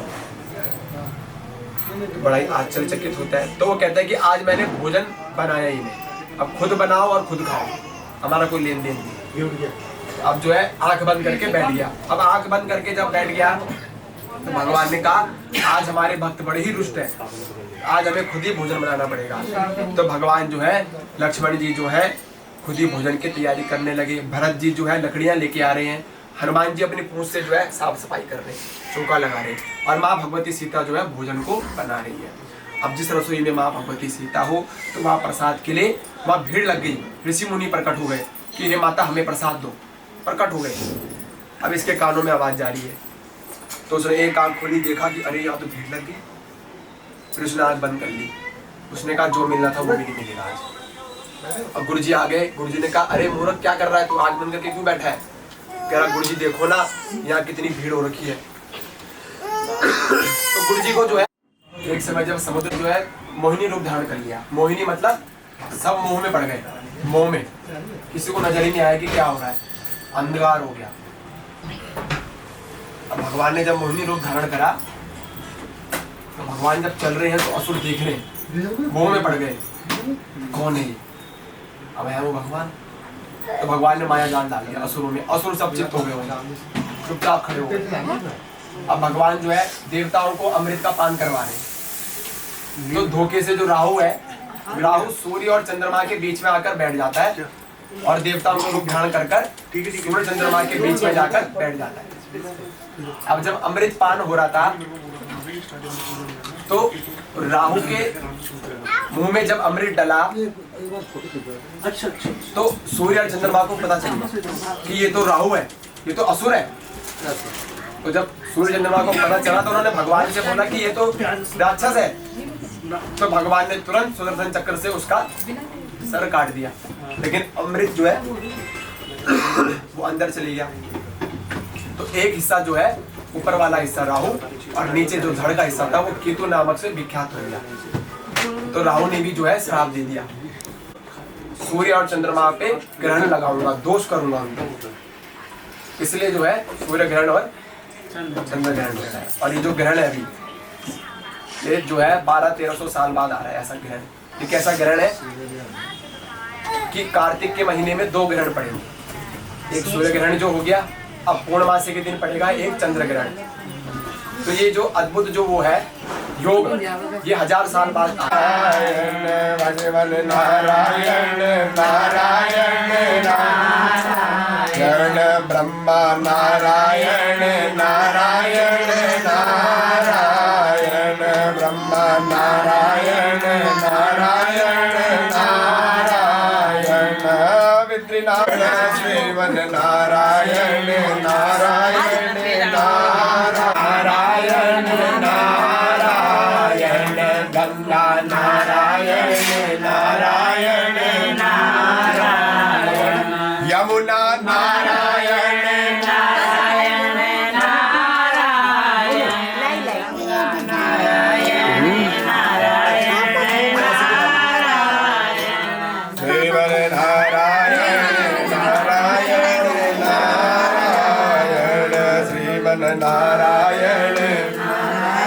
तो बड़ा ही आश्चर्यचकित होता है। तो वो कहता है कि आज मैंने भोजन बनाया ही नहीं, अब खुद बनाओ और खुद खाओ, हमारा कोई लेन देन नहीं। अब जो है आंख बंद करके बैठ गया। अब आंख बंद करके जब बैठ गया तो भगवान ने कहा आज हमारे भक्त बड़े ही रुष्ट हैं, आज हमें खुद ही भोजन बनाना पड़ेगा। तो भगवान जो है, लक्ष्मण जी जो है खुद ही भोजन की तैयारी करने लगे। भरत जी जो है लकड़ियां लेके आ रहे हैं। हनुमान जी अपनी पूंछ से जो है साफ सफाई कर रहे हैं, चौका लगा रहे हैं। और माँ भगवती सीता जो है भोजन को बना रही है। अब जिस रसोई में माँ भगवती सीता हो तो वहाँ प्रसाद के लिए वहाँ भीड़ लग गई। ऋषि मुनि प्रकट हो गए कि हे माता हमें प्रसाद दो, प्रकट हो गए। अब इसके कानों में आवाज जा रही है। तो उसने एक आंख खोली, देखा कि अरे यहाँ तो भीड़ लग गई। फिर उसने आंख बंद कर ली। उसने कहा जो मिलना था वो भी नहीं मिलेगा आज। अब गुरुजी आ गए। गुरुजी ने कहा अरे मूर्ख क्या कर रहा है तू, आंख बंद करके क्यों बैठा है? कह रहा गुरुजी देखो ना यहाँ कितनी भीड़ हो रखी है। तो गुरुजी को जो है एक समय जब समुद्र जो है मोहिनी रूप धारण कर लिया। मोहिनी मतलब सब मोह में पड़ गए, मोह में, किसी को नजर ही नहीं आया कि क्या हो रहा है, अंधकार हो गया। अब भगवान ने जब मोहिनी रूप धारण करा तो भगवान जब चल रहे हैं तो असुर देख रहे हैं, मोह में पड़ गए, कौन है ये? अब है वो भगवान। तो भगवान ने माया जाल डाल दिया असुरों में। असुर सब चित्त हो गए, चुपचाप खड़े हो गए। अब भगवान जो है देवताओं को अमृत का पान करवा रहे। तो धोखे से जो राहु है, राहु सूर्य और चंद्रमा के बीच में आकर बैठ जाता है और देवताओं को रूप धारण कर सूर्य चंद्रमा के बीच में जाकर बैठ जाता है। अब जब अमृत पान हो रहा था तो राहु के मुंह में जब अमृत डला तो सूर्य और चंद्रमा को पता चला कि ये तो राहु है, ये तो असुर है। तो जब सूर्य चंद्रमा को पता चला तो उन्होंने भगवान से बोला कि ये तो राक्षस है, तो भगवान ने तुरंत सुदर्शन चक्र से उसका सर काट दिया, लेकिन अमृत जो है वो अंदर चली गया। तो एक हिस्सा जो है ऊपर वाला हिस्सा राहु और नीचे जो धड़ का हिस्सा था वो केतु नामक से विख्यात हो गया। तो राहु ने भी जो है श्राप दे दिया, सूर्य और चंद्रमा पे ग्रहण लगाऊंगा, दोष करूंगा उनको, इसलिए जो है सूर्य ग्रहण और चंद्र ग्रहण हो रहा है। और ये जो ग्रहण है अभी ये जो है 1200-1300 साल बाद आ रहा है ऐसा ग्रहण। ये कैसा ग्रहण है कि कार्तिक के महीने में 2 ग्रहण पड़ेंगे, एक सूर्य ग्रहण जो हो गया, अब पूर्णमासी के दिन पड़ेगा एक चंद्र ग्रहण। तो ये जो अद्भुत जो वो है योग, ये 1000 साल बाद नारायण नारायण नारायण ब्रह्मा नारायण नारायण नारायण ब्रह्मा नारायण नारायण नारायण विद्रिनारायण श्रीवन नारायण नारायण नारायण नारायण गंगा नारायण नारायण नारायण यमुना नारायण नारायण नारायण श्रीवन नारायण नारायण नारायण श्रीवन नारायण नारायण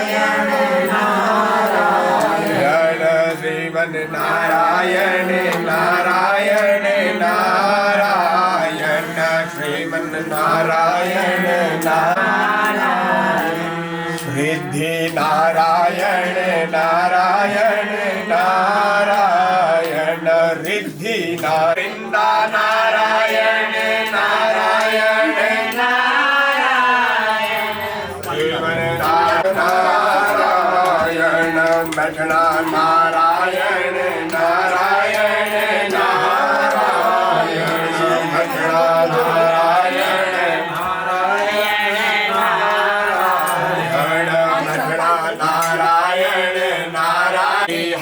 श्रीवन नारायण नारायण नारायण श्रीमन नारायण नारायण रिद्धि नारायण नारायण नारायण रिद्धि नारिंदा नारायण नारायण नारायण श्रीमन नारायण बैठना नारायण नारायण नारायण बैठना नारायण नारायण नारायण बैठना नारायण नारायण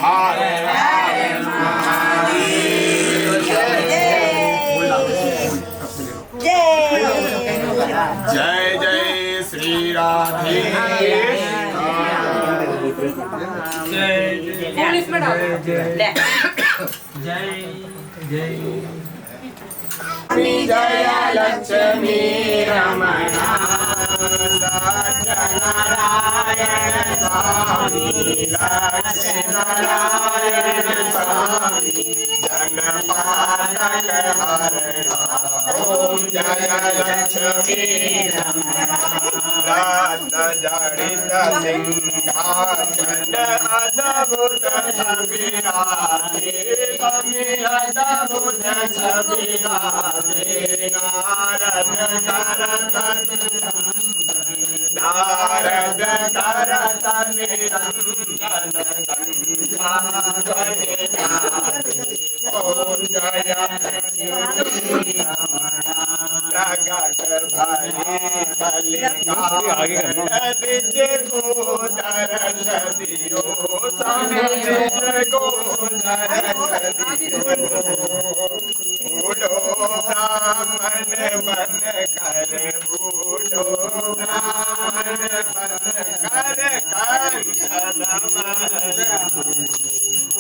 जय जय श्री राधे जय लक्ष्मी रमणा सत्यनारायण स्वामी लक्ष्मीनारायण स्वामी जनपालक हरणा ओम जय लक्ष्मी रमणा रत्न जड़ित सिंहासन अद्भुत छविराजे स्वामी अद्भुत छविराजे नारद करत निरंजन गंगा गणिनाथी ओम जय लक्ष्मी रमणा प्रगट भई कलिकाल द्विज को दर्श दियो समेत को दर्श दियो बूढ़ो ब्राह्मण बन कर बूढ़ो ब्राह्मण बन कर कंचन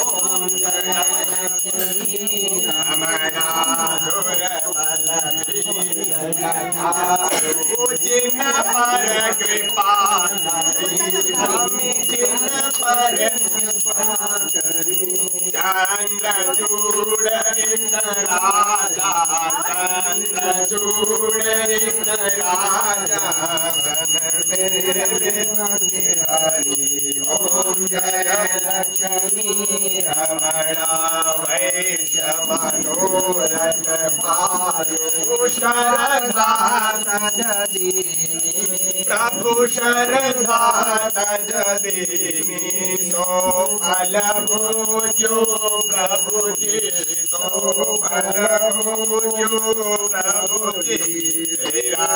ओम जय लक्ष्मी रमणा दुर्बल जिन पर कृपा करी जिन पर कृपा करी चंद्रचूड़ इन राजा चंद्रचूड़ इन राजा वन मेरे हरि ओम जय लक्ष्मी रमणा वैश्य मनोरथ पायो शरदा तज दीनी प्रभु शरदा तज दीनी सो फल भूजो प्रभु जी सो फल भूजो प्रभु जी तेरा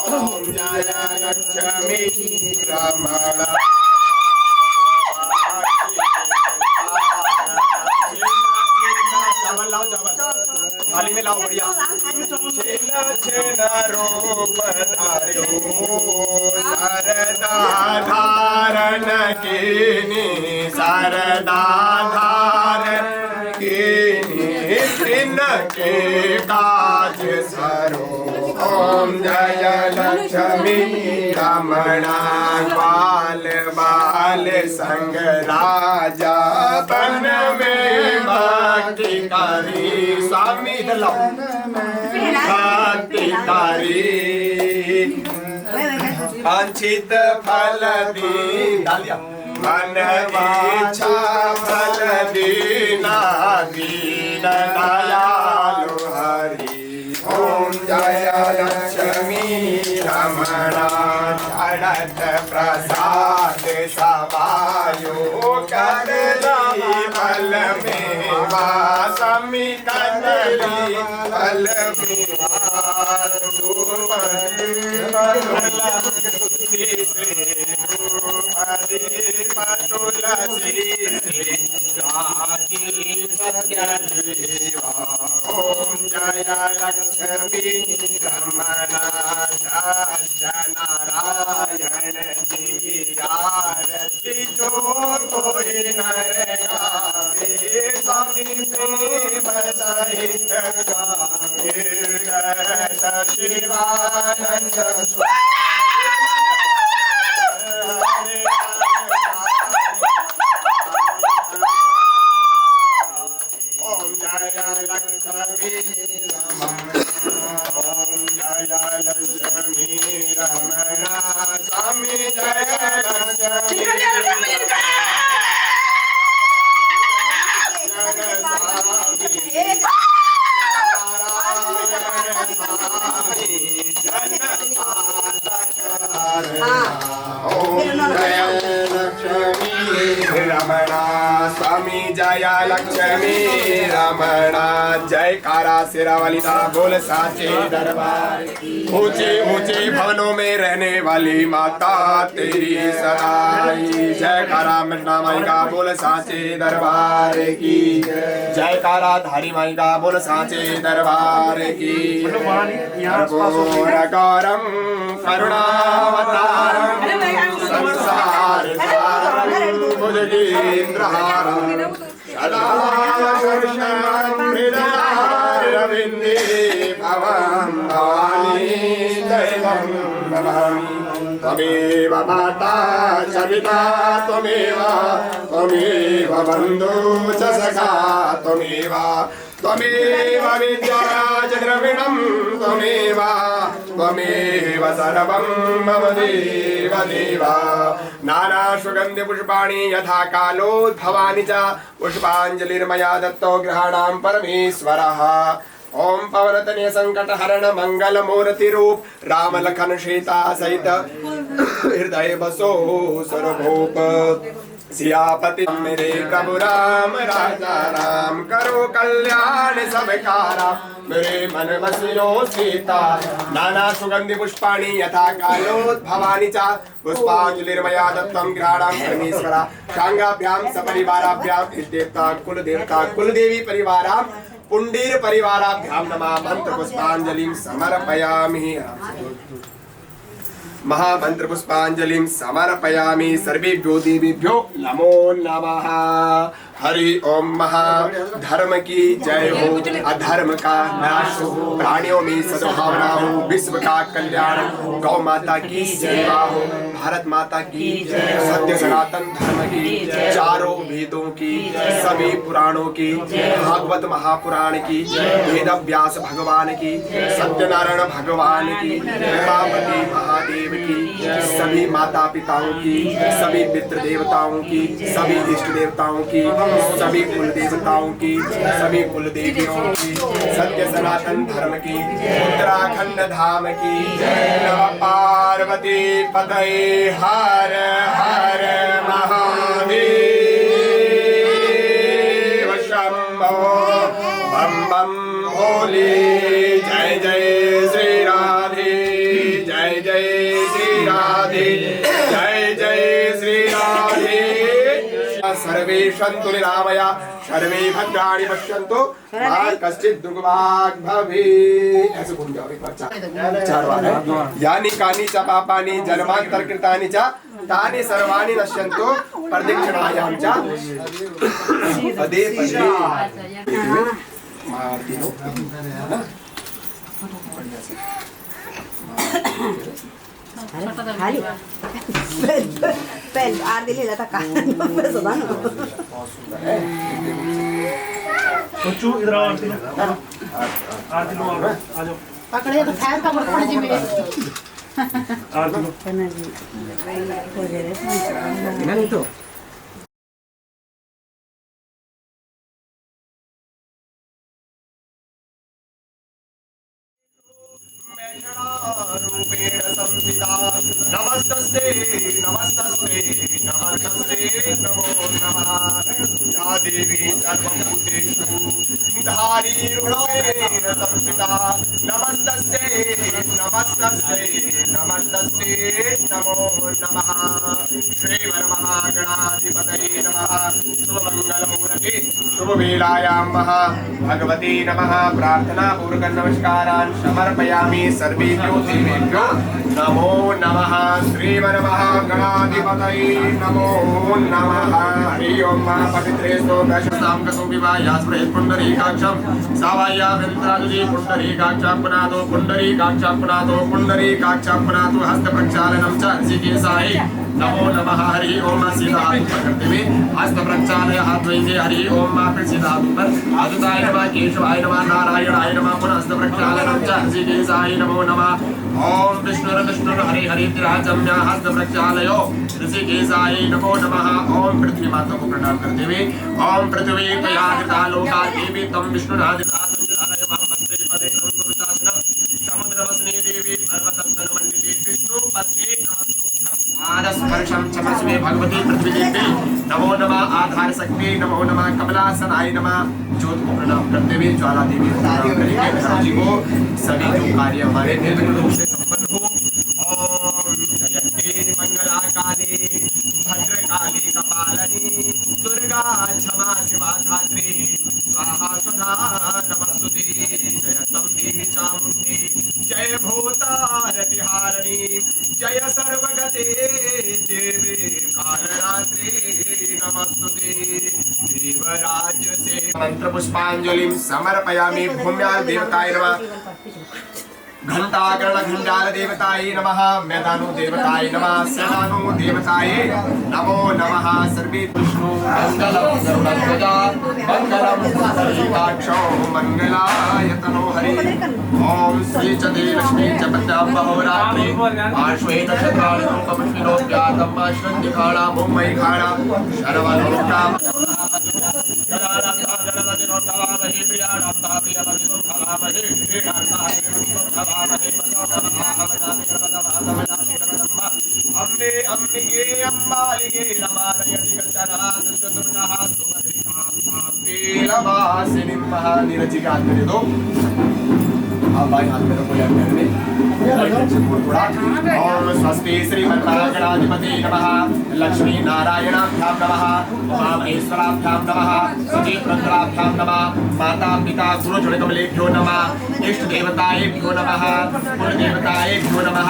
ओम जय लक्ष्मी रमणा थाली में लाओ बढ़िया। रूप धार्यो शारदा धारण कीनी, शारदा धारण कीनी, तिनके काज सरो। ओम जय लक्ष्मी रमणा बाल बाल संग राजा, बन में भक्ति करी। स्वामी भक्ति करी, वांछित फल दी डालिया, मन इच्छा फल दीना, दीन दयालु हरि। ओम जय लक्ष्मी रमणा चढ़त प्रसाद समायो, कदली फल में वासमी, कदली फल में ओम जय लक्ष्मी रमणा सत्यनारायण जी की आरती जो कोई नर गावे, स्वामी प्रेम सहित गावे, करत शिवानंद स्वामी जय लक्ष्मी रमणा, स्वामी जय लक्ष्मी रमणा। जयकारा शेरावाली दा बोल साचे दरबार। ऊंचे ऊंचे भवनों में रहने वाली माता तेरी सदाई। जयकारा मृणा माई का बोल साचे दरबार की। जयकारा धारी माई का बोल साचे दरबार की। कर्पूरगौरम करुणावतारम संसार सारम भुजगेन्द्रहारम सदा दर्शनं हृदयारविन्दे भवं भवानी दैवं नमामि। त्वमेव माता च पिता त्वमेव, त्वमेव बन्धुः च सखा त्वमेव, त्वमेव विद्या च द्रविणं त्वमेव, त्वमेव सर्वं मम देव देव। नाना सुगन्धि पुष्पाणि यथा कालोद्भवानि च पुष्पाञ्जलिर्मया दत्तो गृहाणां परमेश्वरः। ओम पवनतनय संकट हरण मंगल मूर्ति रूप राम लखन सीता सहित हृदय बसो सर्वभूप। सियापति मेरे प्रभु राम राजा राम, करो कल्याण सब कारा मेरे मन बसियो सीता। नाना सुगंधि पुष्पाणि यथा कालोद्भवानि च पुष्पांजलिर्मया दत्तं गृहाणां परमेश्वरा। शांगाभ्यां सपरिवाराभ्यां इष्टदेवता कुल देवता कुल देवी परिवारां पुंडीर परिवाराभ्यां नमः। मंत्र पुष्पांजलिं समर्पयामि। महामंत्र पुष्पांजलिं समर्पयामि। सर्वेभ्यो देवेभ्यो नमो नमः। हरि ओम। महा धर्म की जय हो, अधर्म का नाश हो, प्राणियों में सद्भावना हो, विश्व का कल्याण हो, गौ माता की सेवा हो, भारत माता की जय, सत्य सनातन धर्म की, चारों वेदों की, सभी पुराणों की, भागवत महापुराण की, वेद व्यास भगवान की, सत्यनारायण भगवान की, उमापति महादेव की, सभी माता पिताओं की, सभी पितृ देवताओं की, सभी इष्ट देवताओं की, सभी कुल देवताओं की, सभी कुल देवियों की, सत्य सनातन धर्म की, उत्तराखंड धाम की, नमः पार्वती पतये हर हर महादेव शंभो बम बम भोले। जय जय श्री राधे, जय जय श्री राधे, जय जय श्री राधे। सर्वे सन्तु निरामया सर्वे भद्राणि पश्यन्तु मा कश्चित् दुर्भाग् भवेत्। ऐसे घूम जाओ एक बार, चार बार है। यानि कानि च पापानि जन्मान्तरकृतानि च तानि सर्वाणि नश्यन्तु प्रदक्षिणायां च पदे पदे मारती हो बढ़िया से
खाली पहले आर दिलेला था का बस होता ना।
बहुत सुंदर है।
बच्चों इधर आओ, आरती लो, आरती लो, आ जाओ।
पकड़े तो खैर का पकड़ जी में
आरती लो।
नहीं तो रूपेण संस्थिता नमस्तस्ते नमस्तस्ते नमस्तस्ते नमो नमः। या देवी सर्वभूतेषु धारीरूपेण संस्थिता नमस्तस्ते नमस्तस्ते नमस्तस्ते नमो नमः। श्रीमन्महागणाधिपतये नमः। शुभमङ्गलमूर्ते शुभवेलायां भगवते नमः। प्रार्थना पूर्वक नमस्कारान् समर्पयामि। सर्वेभ्यो देवेभ्यो नमो नमः। श्रीमन्महागणाधिपतये नमो नमः। हरि ओम पवित्रेषु दशनां कसो विवाया स्मृत पुंडरीकाक्षं सावाया वेन्द्रादि पुंडरीकाक्षं पुनादो पुंडरीकाक्षं हस्त प्रक्षालनं च ऋषिकेशाय नमो नमः। हरि ओम सीधा करते हुए हस्त प्रक्षालय हाथ धोएंगे। हरि ओम फिर सीधा पर अद्वैताय नमः केशवाय नमः नारायणाय नमः पुनः हस्त प्रक्षालनं च ऋषिकेशाय नमो नमः। ओम विष्णुर हरे हरे तिराचम्य हस्त प्रक्षालयो ऋषिकेशाय नमो नमः। ओम पृथ्वी माता को प्रणाम करते हुए ओम पृथ्वी तया कृता लोका देवी तम विष्णुनादिता संजलाय मंत्रे पदे विचासनम समुद्रवसने देवी पर्वतस्तनमण्डिते विष्णु पत्नी नमस्तुभ्यं आदस्पर्शं चमस्वे भगवती पृथ्वी देवी नमो नमः। आधार शक्ति नमो नमः। कमलासनाय नमः। ज्योत को प्रणाम करते हुए ज्वाला देवी को प्रणाम करेंगे। जी को सभी जो कार्य हमारे निर्विघ्न रूप से संपन्न हो। ओम जयते मंगला काली भद्रकाली कपालनी दुर्गा क्षमा शिवा धात्री स्वाहा स्वधा नमस्तुते। जयतम देवी चामुण्डी जय भूतारतिहारिणी जय सर्वगते देवी कालरात्रि नमस्तुते। देवराज से मंत्र पुष्पांजलिं समर्पयामि। भूम्यां देवताय नमः। घंटाकर्ण घंटाल देवताय नमः। मैदानु देवताय नमः। सेनानु देवताय नमो नमः। सर्वे विष्णु मंगलम गरुड़ध्वजा मंगलम पुंडरीकाक्षो मंगलायतनो हरि। ओम श्री चते लक्ष्मी च पद्मां बहुरात्रि पार्श्वे नक्षत्राणि रूपपुष्पिनो व्यातं आश्रन्दिखाणा मुम्बई खाणा शर्वलोकां अम्बे अम्बिके अम्बालिके नमालयति कञ्चना सुन्दरः सुमधुरिकां पेलवासिनीं महानिरचिके हाथ में दे दो। हाँ भाई हाथ में रखो यार मेरे में। ओम स्वस्ति श्रीमन्महागणाधिपते नमः। लक्ष्मी नारायणाभ्यां नमः। उमा महेश्वराभ्यां नमः। सचेतरुद्राभ्यां नमः। माता पिता गुरु जड़कमलेभ्यो नमः। इष्ट देवताएभ्यो नमः। कुल देवताएभ्यो नमः।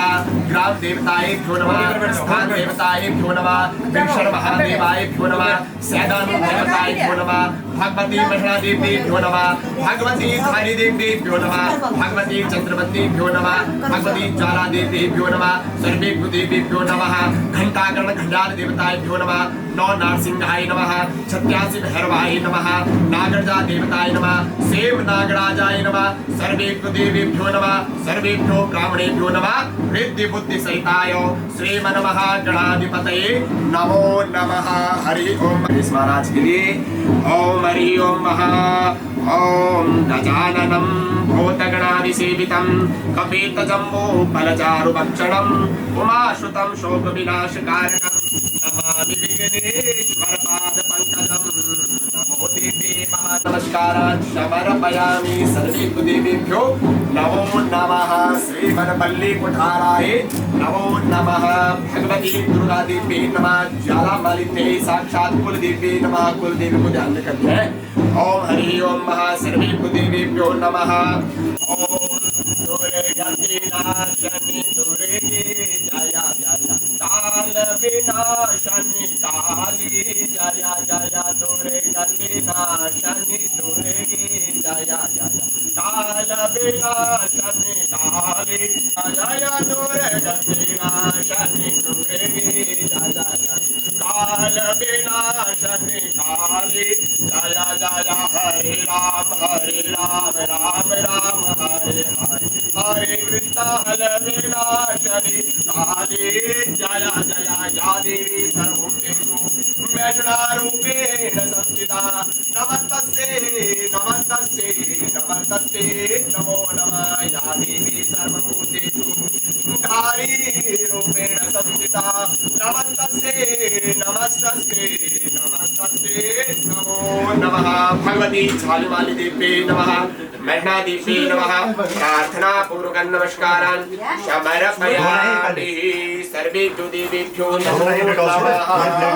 ग्राम देवताएभ्यो नमः। स्थान देवताएभ्यो नमः। विंशर महादेवाएभ्यो नमः। सैदानु देवताएभ्यो नमः। भगवती महिला देवीभ्यो नमः। भगवती धारी देवीभ्यो नमः। भगवती चंद्रवतीभ्यो नमः। भगवती ज्वाला देवीभ्यो नमः। सर्वेभ्यो देवीभ्यो नमः। घंटाकर्ण घंटाल देवताभ्यो नमः। नौ नारसिंहाय नमः। 86 भैरवाय नमः। नागरजा देवताय नमः। सेव नागराजाय नमः। सर्वेभ्यो देवीभ्यो नमः। सर्वेभ्यो ब्राह्मणेभ्यो नमः। रिद्धि बुद्धि सहिताय श्रीमन्महागणाधिपतये नमो नमः। हरि ओम। इस महाराज के लिए ओम हरि ओम महा। ओम गजाननं भूतगणादिसेवितं कपितजम्बो फलचारुभक्षणम् उमाश्रुतं शोकविनाशकारणं नमामि विघ्नेश्वर पादपङ्कजं। नमो देवी महानमस्कारान् समर्पयामि। सर्वेभ्यो देवीभ्यो नमो नमः। श्रीमन्वल्ली कुठाराय नमो नमः। भगवती दुर्गा देवी नमः। ज्वालामालिन्यै साक्षात् कुलदेवी नमः। कुलदेवी को ध्यान में करते हैं। ओम हरि ओम महासर्वेभ्यो देवेभ्यो नमः। ओम दुर्गति नाशनि दुर्गे जया जया काल विनाशनि काली जया जया दुर्गति नाशनि दुर्गे जया जया काल विनाशनि काली जया दुर्गति नाशनि दुर्गे जया जया काल विनाशनि काली जया जया हरे राम राम राम हरे हरे हरे कृष्ण हरे विनाशनि काली जया जया या देवी सर्वभूतेषु मैषणारूपेण संस्थिता नमस्तस्यै नमस्तस्यै नमस्तस्यै नमो नमः या देवी सर्वभूतेषु धारी रूपेण संस्थिता नमस्तस्यै नमस्तस्यै नमस्तस्यै नमो नमः। भगवती झालुवाली देवी नमः मैना देवी नमः। प्रार्थना पूर्वक नमस्कारान् समर्पयामि सर्वेभ्यो देवेभ्यो नमो नमः।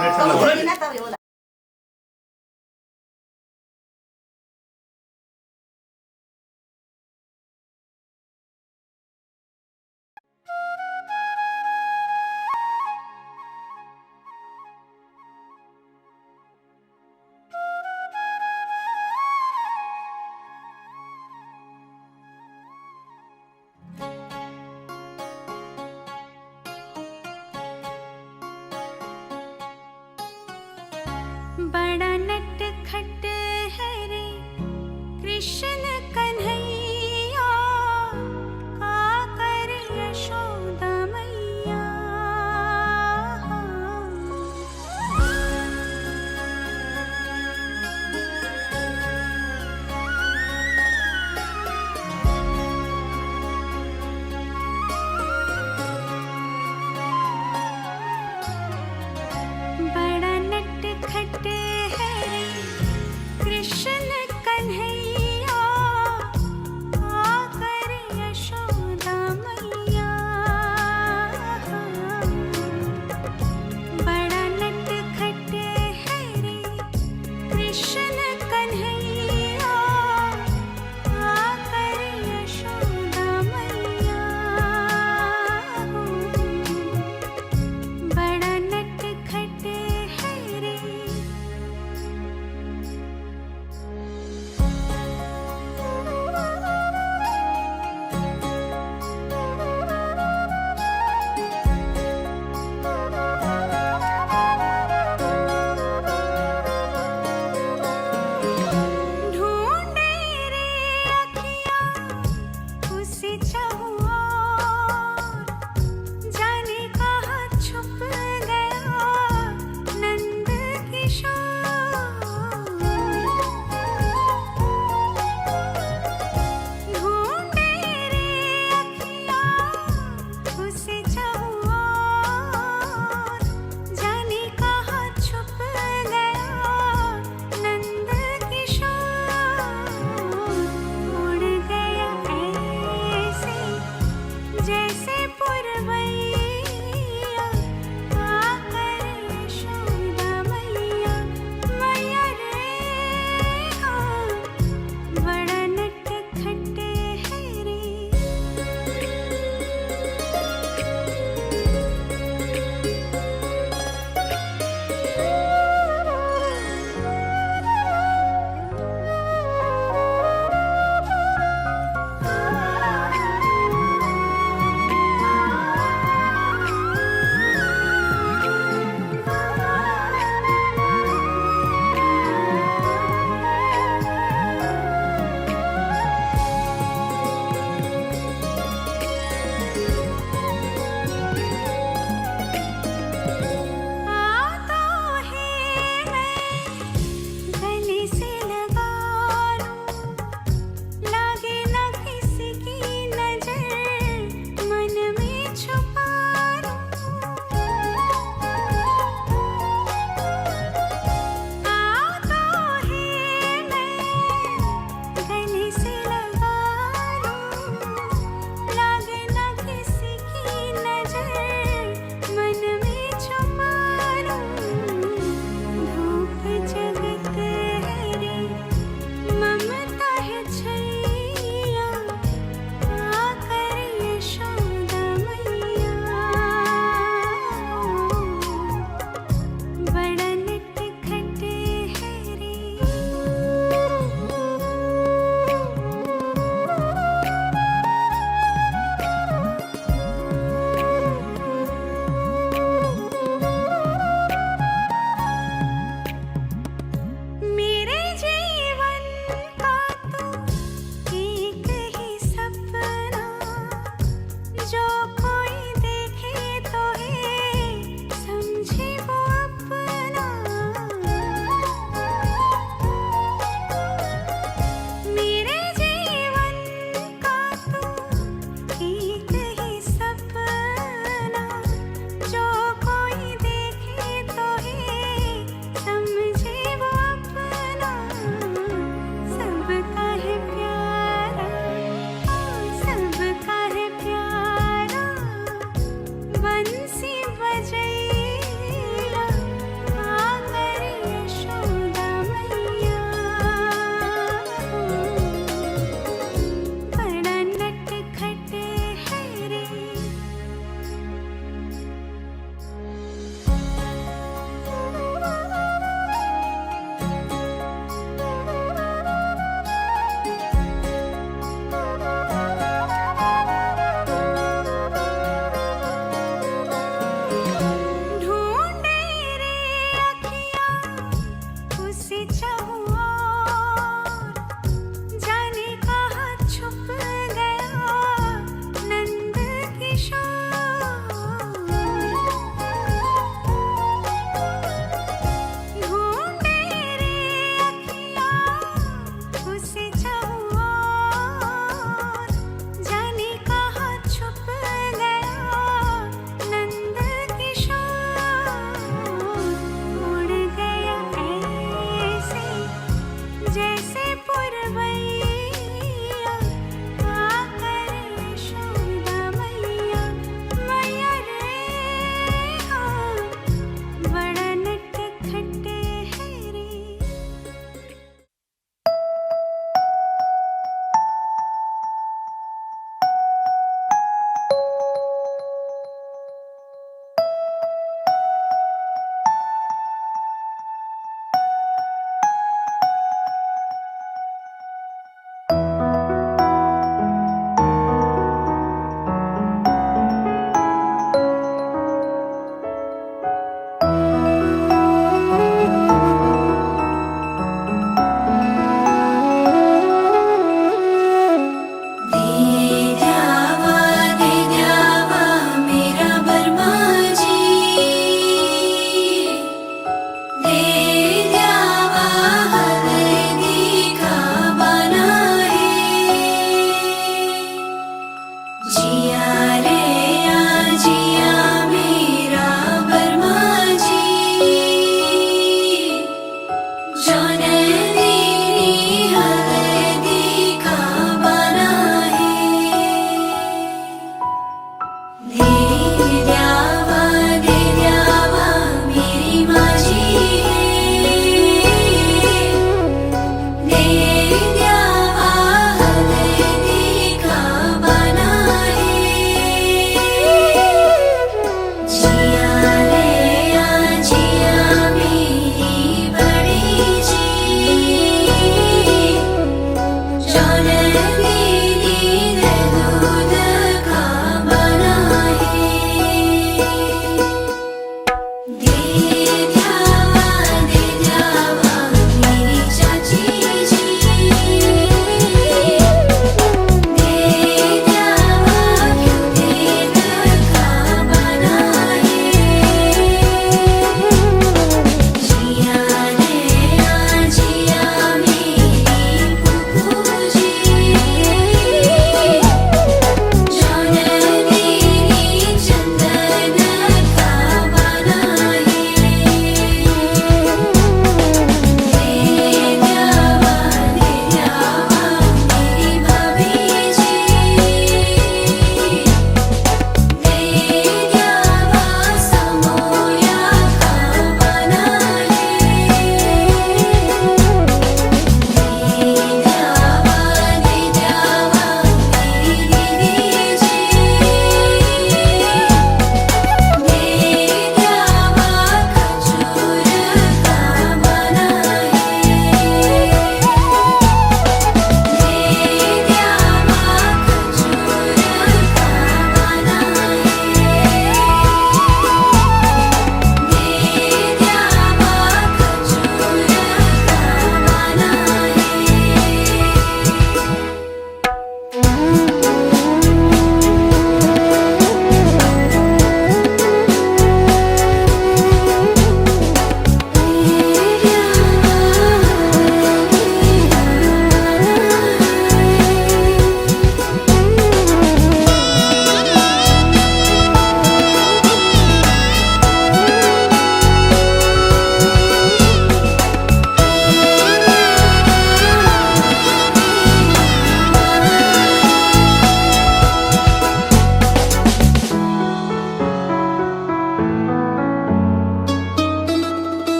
बड़ा नटखट है रे कृष्ण कन्हैया का कर यशोदा मैया। बड़ा नटखट है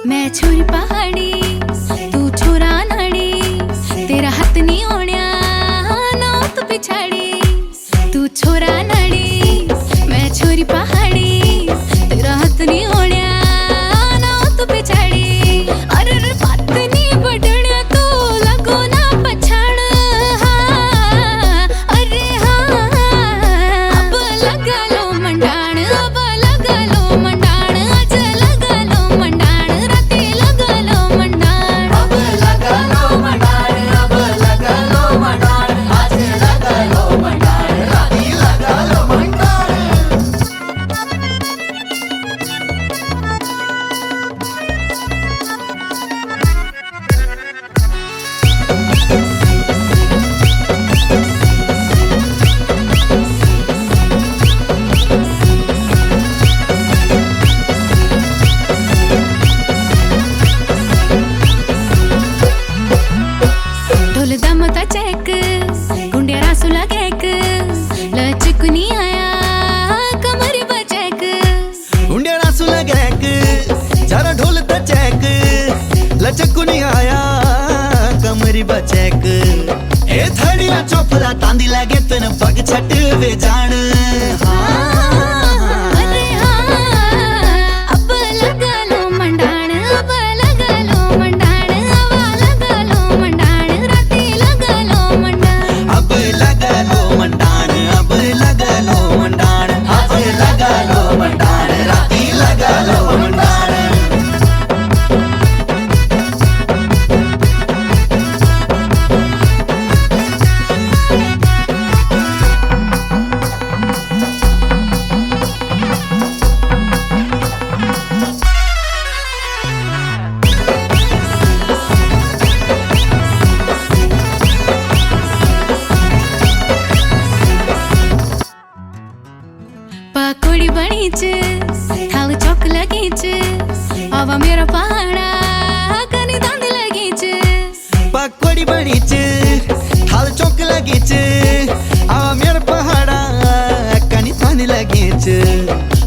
मैं छोरी पहाड़ी तू छोरा नाड़ी तेरा हाथ नहीं होण्या ना तू पिछाड़ी तू छोरा नाड़ी मैं छोरी पहाड़ी तेरा हाथ नहीं होण्या ना तू पिछाड़ी अरे रे बात नहीं बडण्या तू लगो ना पछाड़ हाँ अरे हाँ अब लगा लो मंडाण अब लगा लो मंडाण आज लगा लो मंडाण राती लगा लो मंडाण अब लगा लो मंडाण अब लगा लो मंडाण आज लगा लो मंडाण राती लगा लो मंडाण ढोल दमता चेक गुंडे रासुला केक लचकुनी आया कमर बचेक
हुंडे रासू लगैक जरा ढोल तचैक लचकुनी आया कमरी बचैक ए थड़िया चोपला तांदी लगे तन पग छट वे जान
अरे हाँ अब लगा लो मंडाण अब लगा लो मंडाण अब लगा लो मंडाण राती लगा लो मंडाण
अब लगा लो मंडाण अब लगा लो मंडाण अब लगा लो मंडाण राती लगा लो मंडाण
पकोड़ी बनी थाल चौक लगी अब मेरा पहाड़ा कनी दांद लगी
पकोड़ी बनी हाल चौक लगी आ मेर पहाड़ा कनी थानी लगी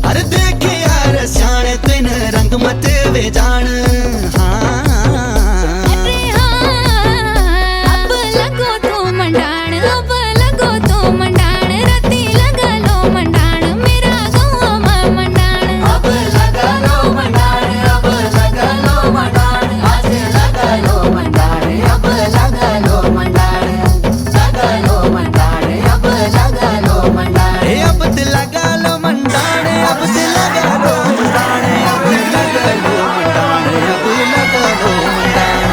अरे देखे यार शान तेन रंग मत वे जान हाँ
अरे हाँ अब लगो तो मंडाण अब लगो तो मंडाण राती लगा लो मंडाण मेरा गाँव में मंडाण अब लगा लो मंडाण अब लगा लो मंडाण आज लगा लो मंडाण अब लगा लो मंडाण लगा लो मंडाण अब लगा लो मंडाण
ए अब दिल लगा लो मंडाण अब दिल लगा लो मंडाण अब लगा लो मंडाण अब लगा लो मंडाण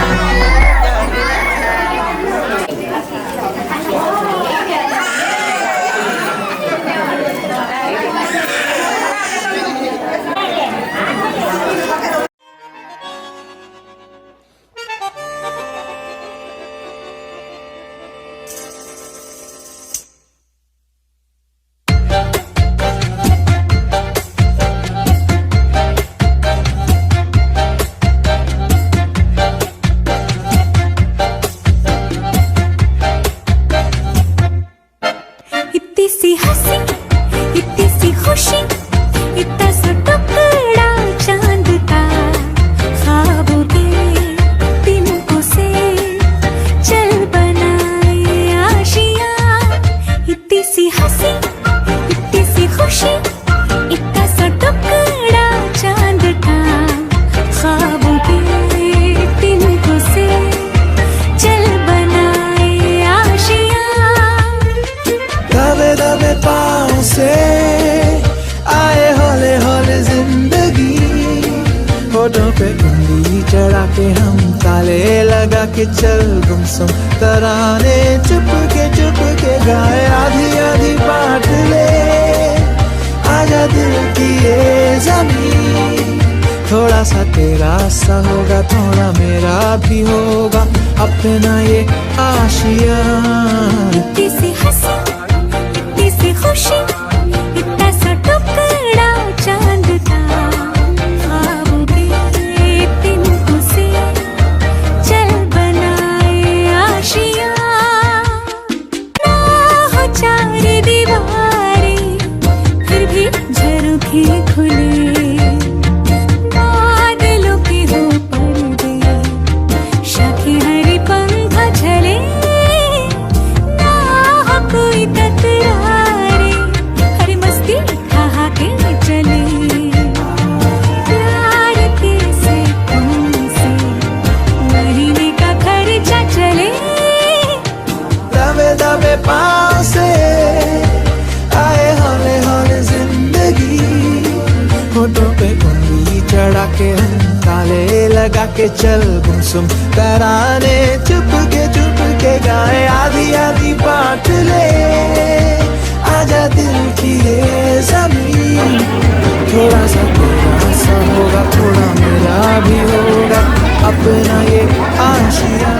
इतनी सी हंसी इतनी सी खुशी इतना सा टुकड़ा चांद का ख्वाबों के तिनकों से चल बनाए आशियाँ इतनी सी हंसी इतनी सी खुशी इतना सा टुकड़ा चांद का ख्वाबों के तिनकों से चल बनाए आशियाँ
दबे दबे पाँव से आए हौले हौले जिंदगी होठों पे उंगली चढ़ा के हम ताले लगा के चल गुमसुम तराने चुप के गाए आधी आधी बात ले आजा दिल की ये जमीन थोड़ा सा तेरा सा होगा थोड़ा मेरा भी होगा अपना ये आशियाँ
इतनी सी हंसी इतनी सी खुशी इतना सा टुकड़ा चांद का ख्वाबों के तिनकों से चल बनाए आशियाँ ना हो चार दीवारें फिर भी झरोखे खुले बादलों के हो
के हम ताले लगा के चल गुमसुम तराने चुप के गाए आधी आधी बांट ले आजा दिल की ये ज़मीन थोड़ा सा तेरा सा होगा थोड़ा मेरा भी होगा अपना ये आशिया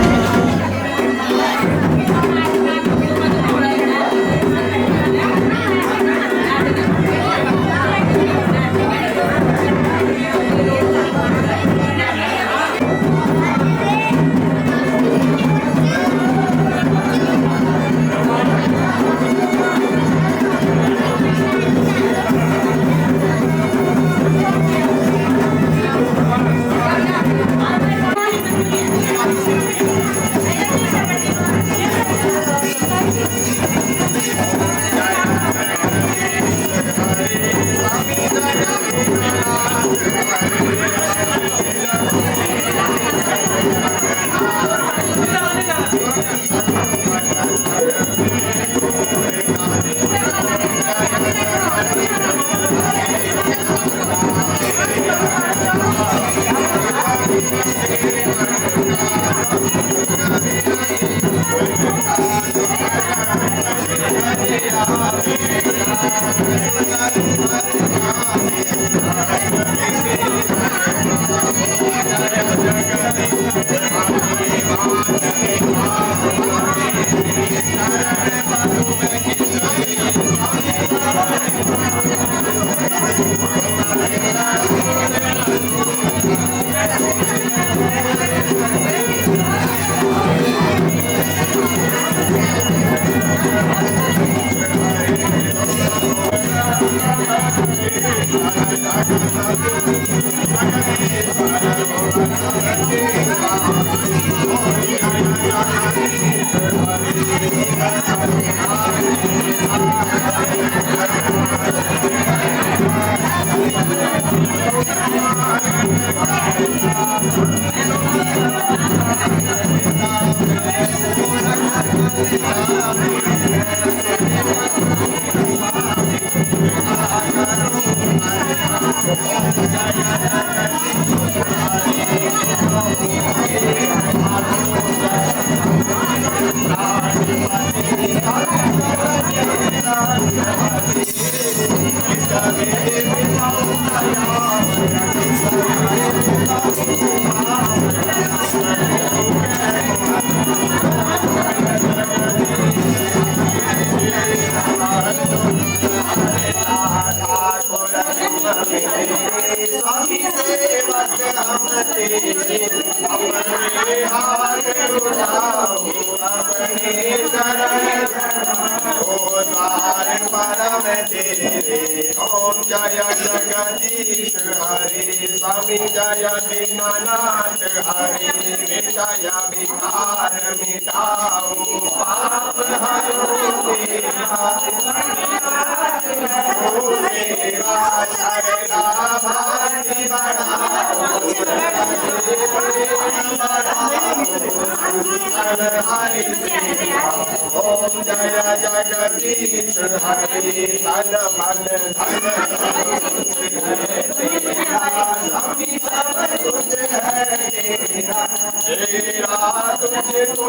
ओम जय जगदीश हरि स्वामी जय दीनानाथ हरि विषय विकार मिटाओ पाप हरो मेरा शरणा भक्ति बढ़ाओ ओम जय जगदीश हरि तन मन धन तेरा तुझको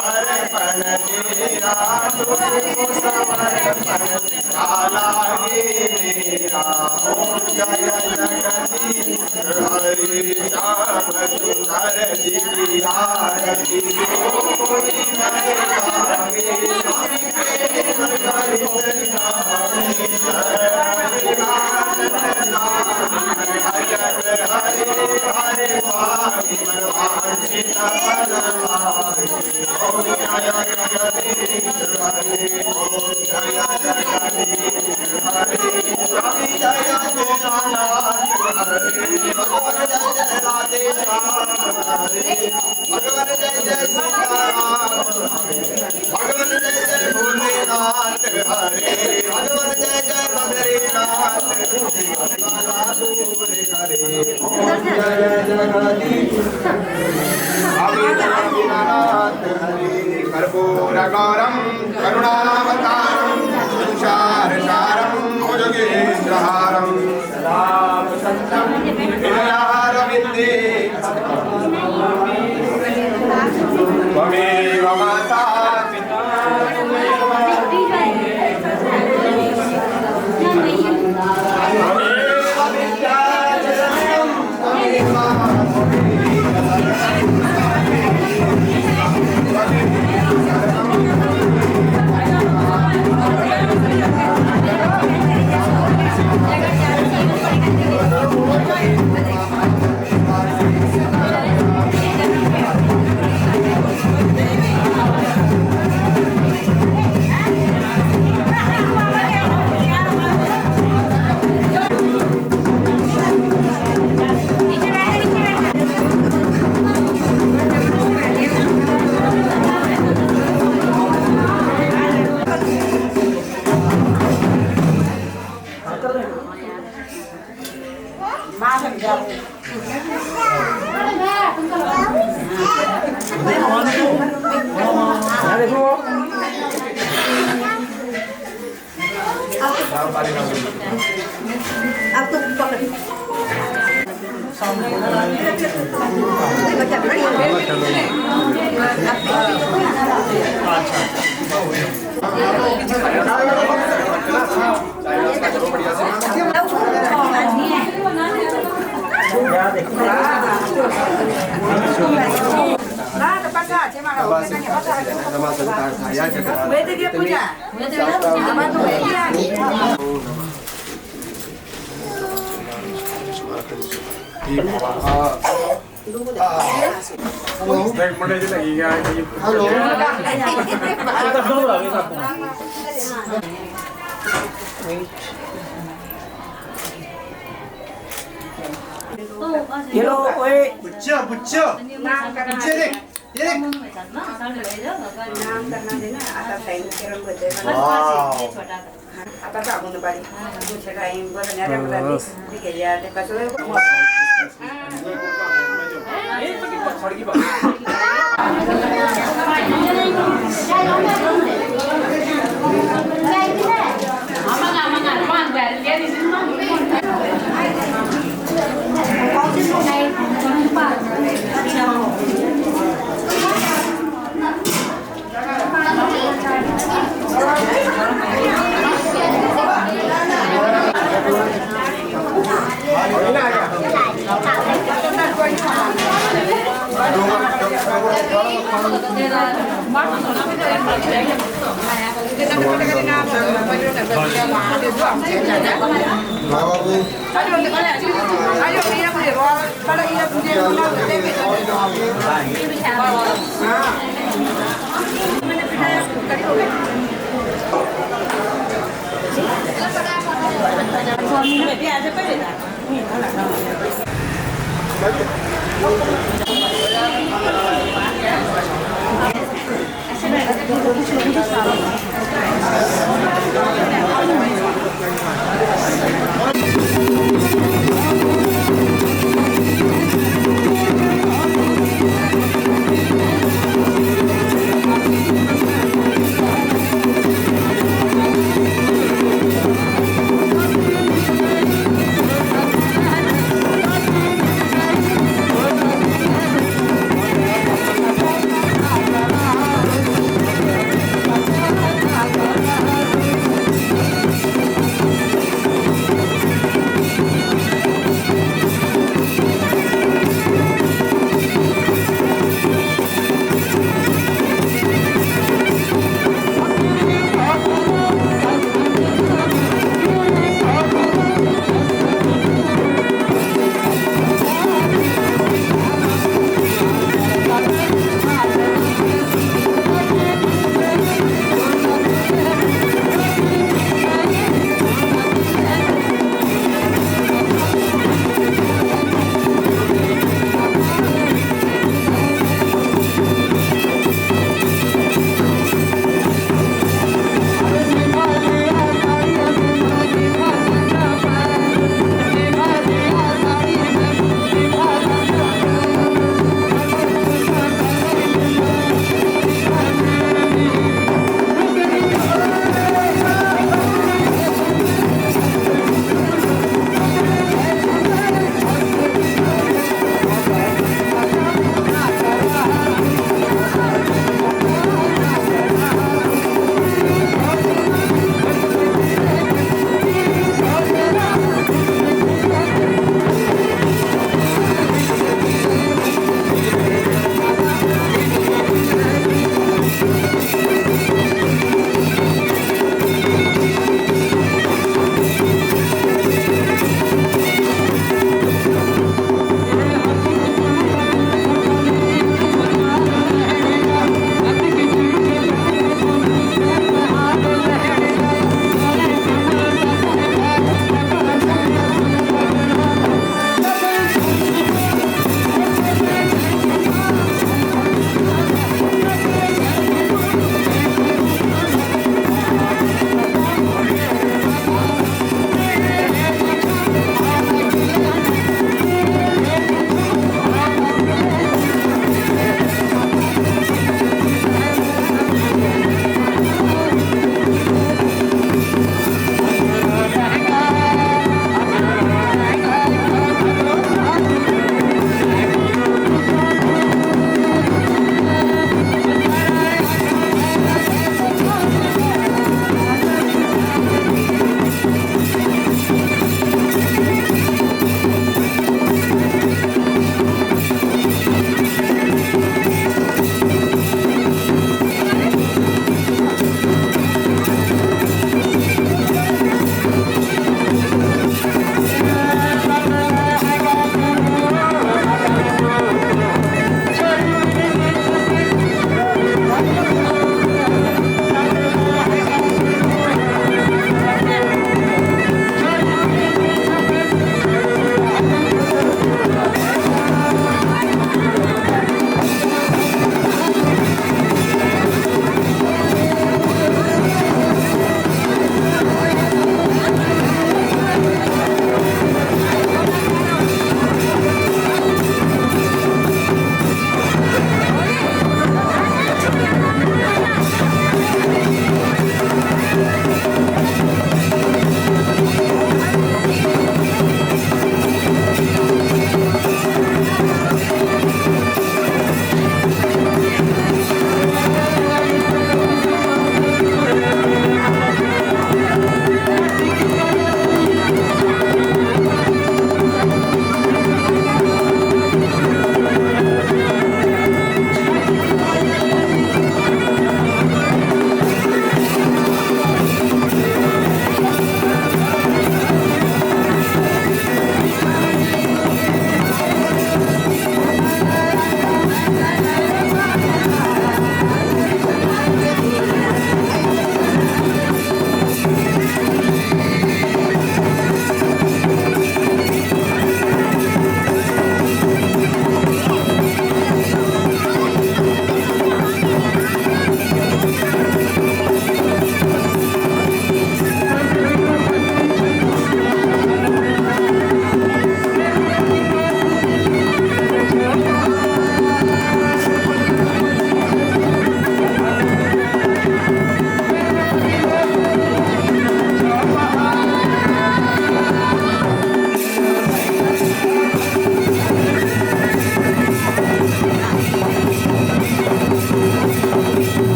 अर्पण तेरा तुझको समर्पण काला मेरा ओम जय जगदीश हरि श्याम सुंदर जी की आरती भगवान जय जय सीताराम भगवान जय जय भोलेनाथ हरे भगवान जय जय बद्रीनाथ जय जगदीश दीनानाथ हरे कर्पूरगौरं करुणावतारं संसारसारं भुजगेन्द्रहारं सदा वसन्तं वन्दे त्वमेव माता पिता
अब तो पकड़
붙여 붙여 이제
नाम करना देना आता टाइम केरम बदे आता का बोल बारी कुछ टाइम पर नरे बता दी के यार ते कसले Salah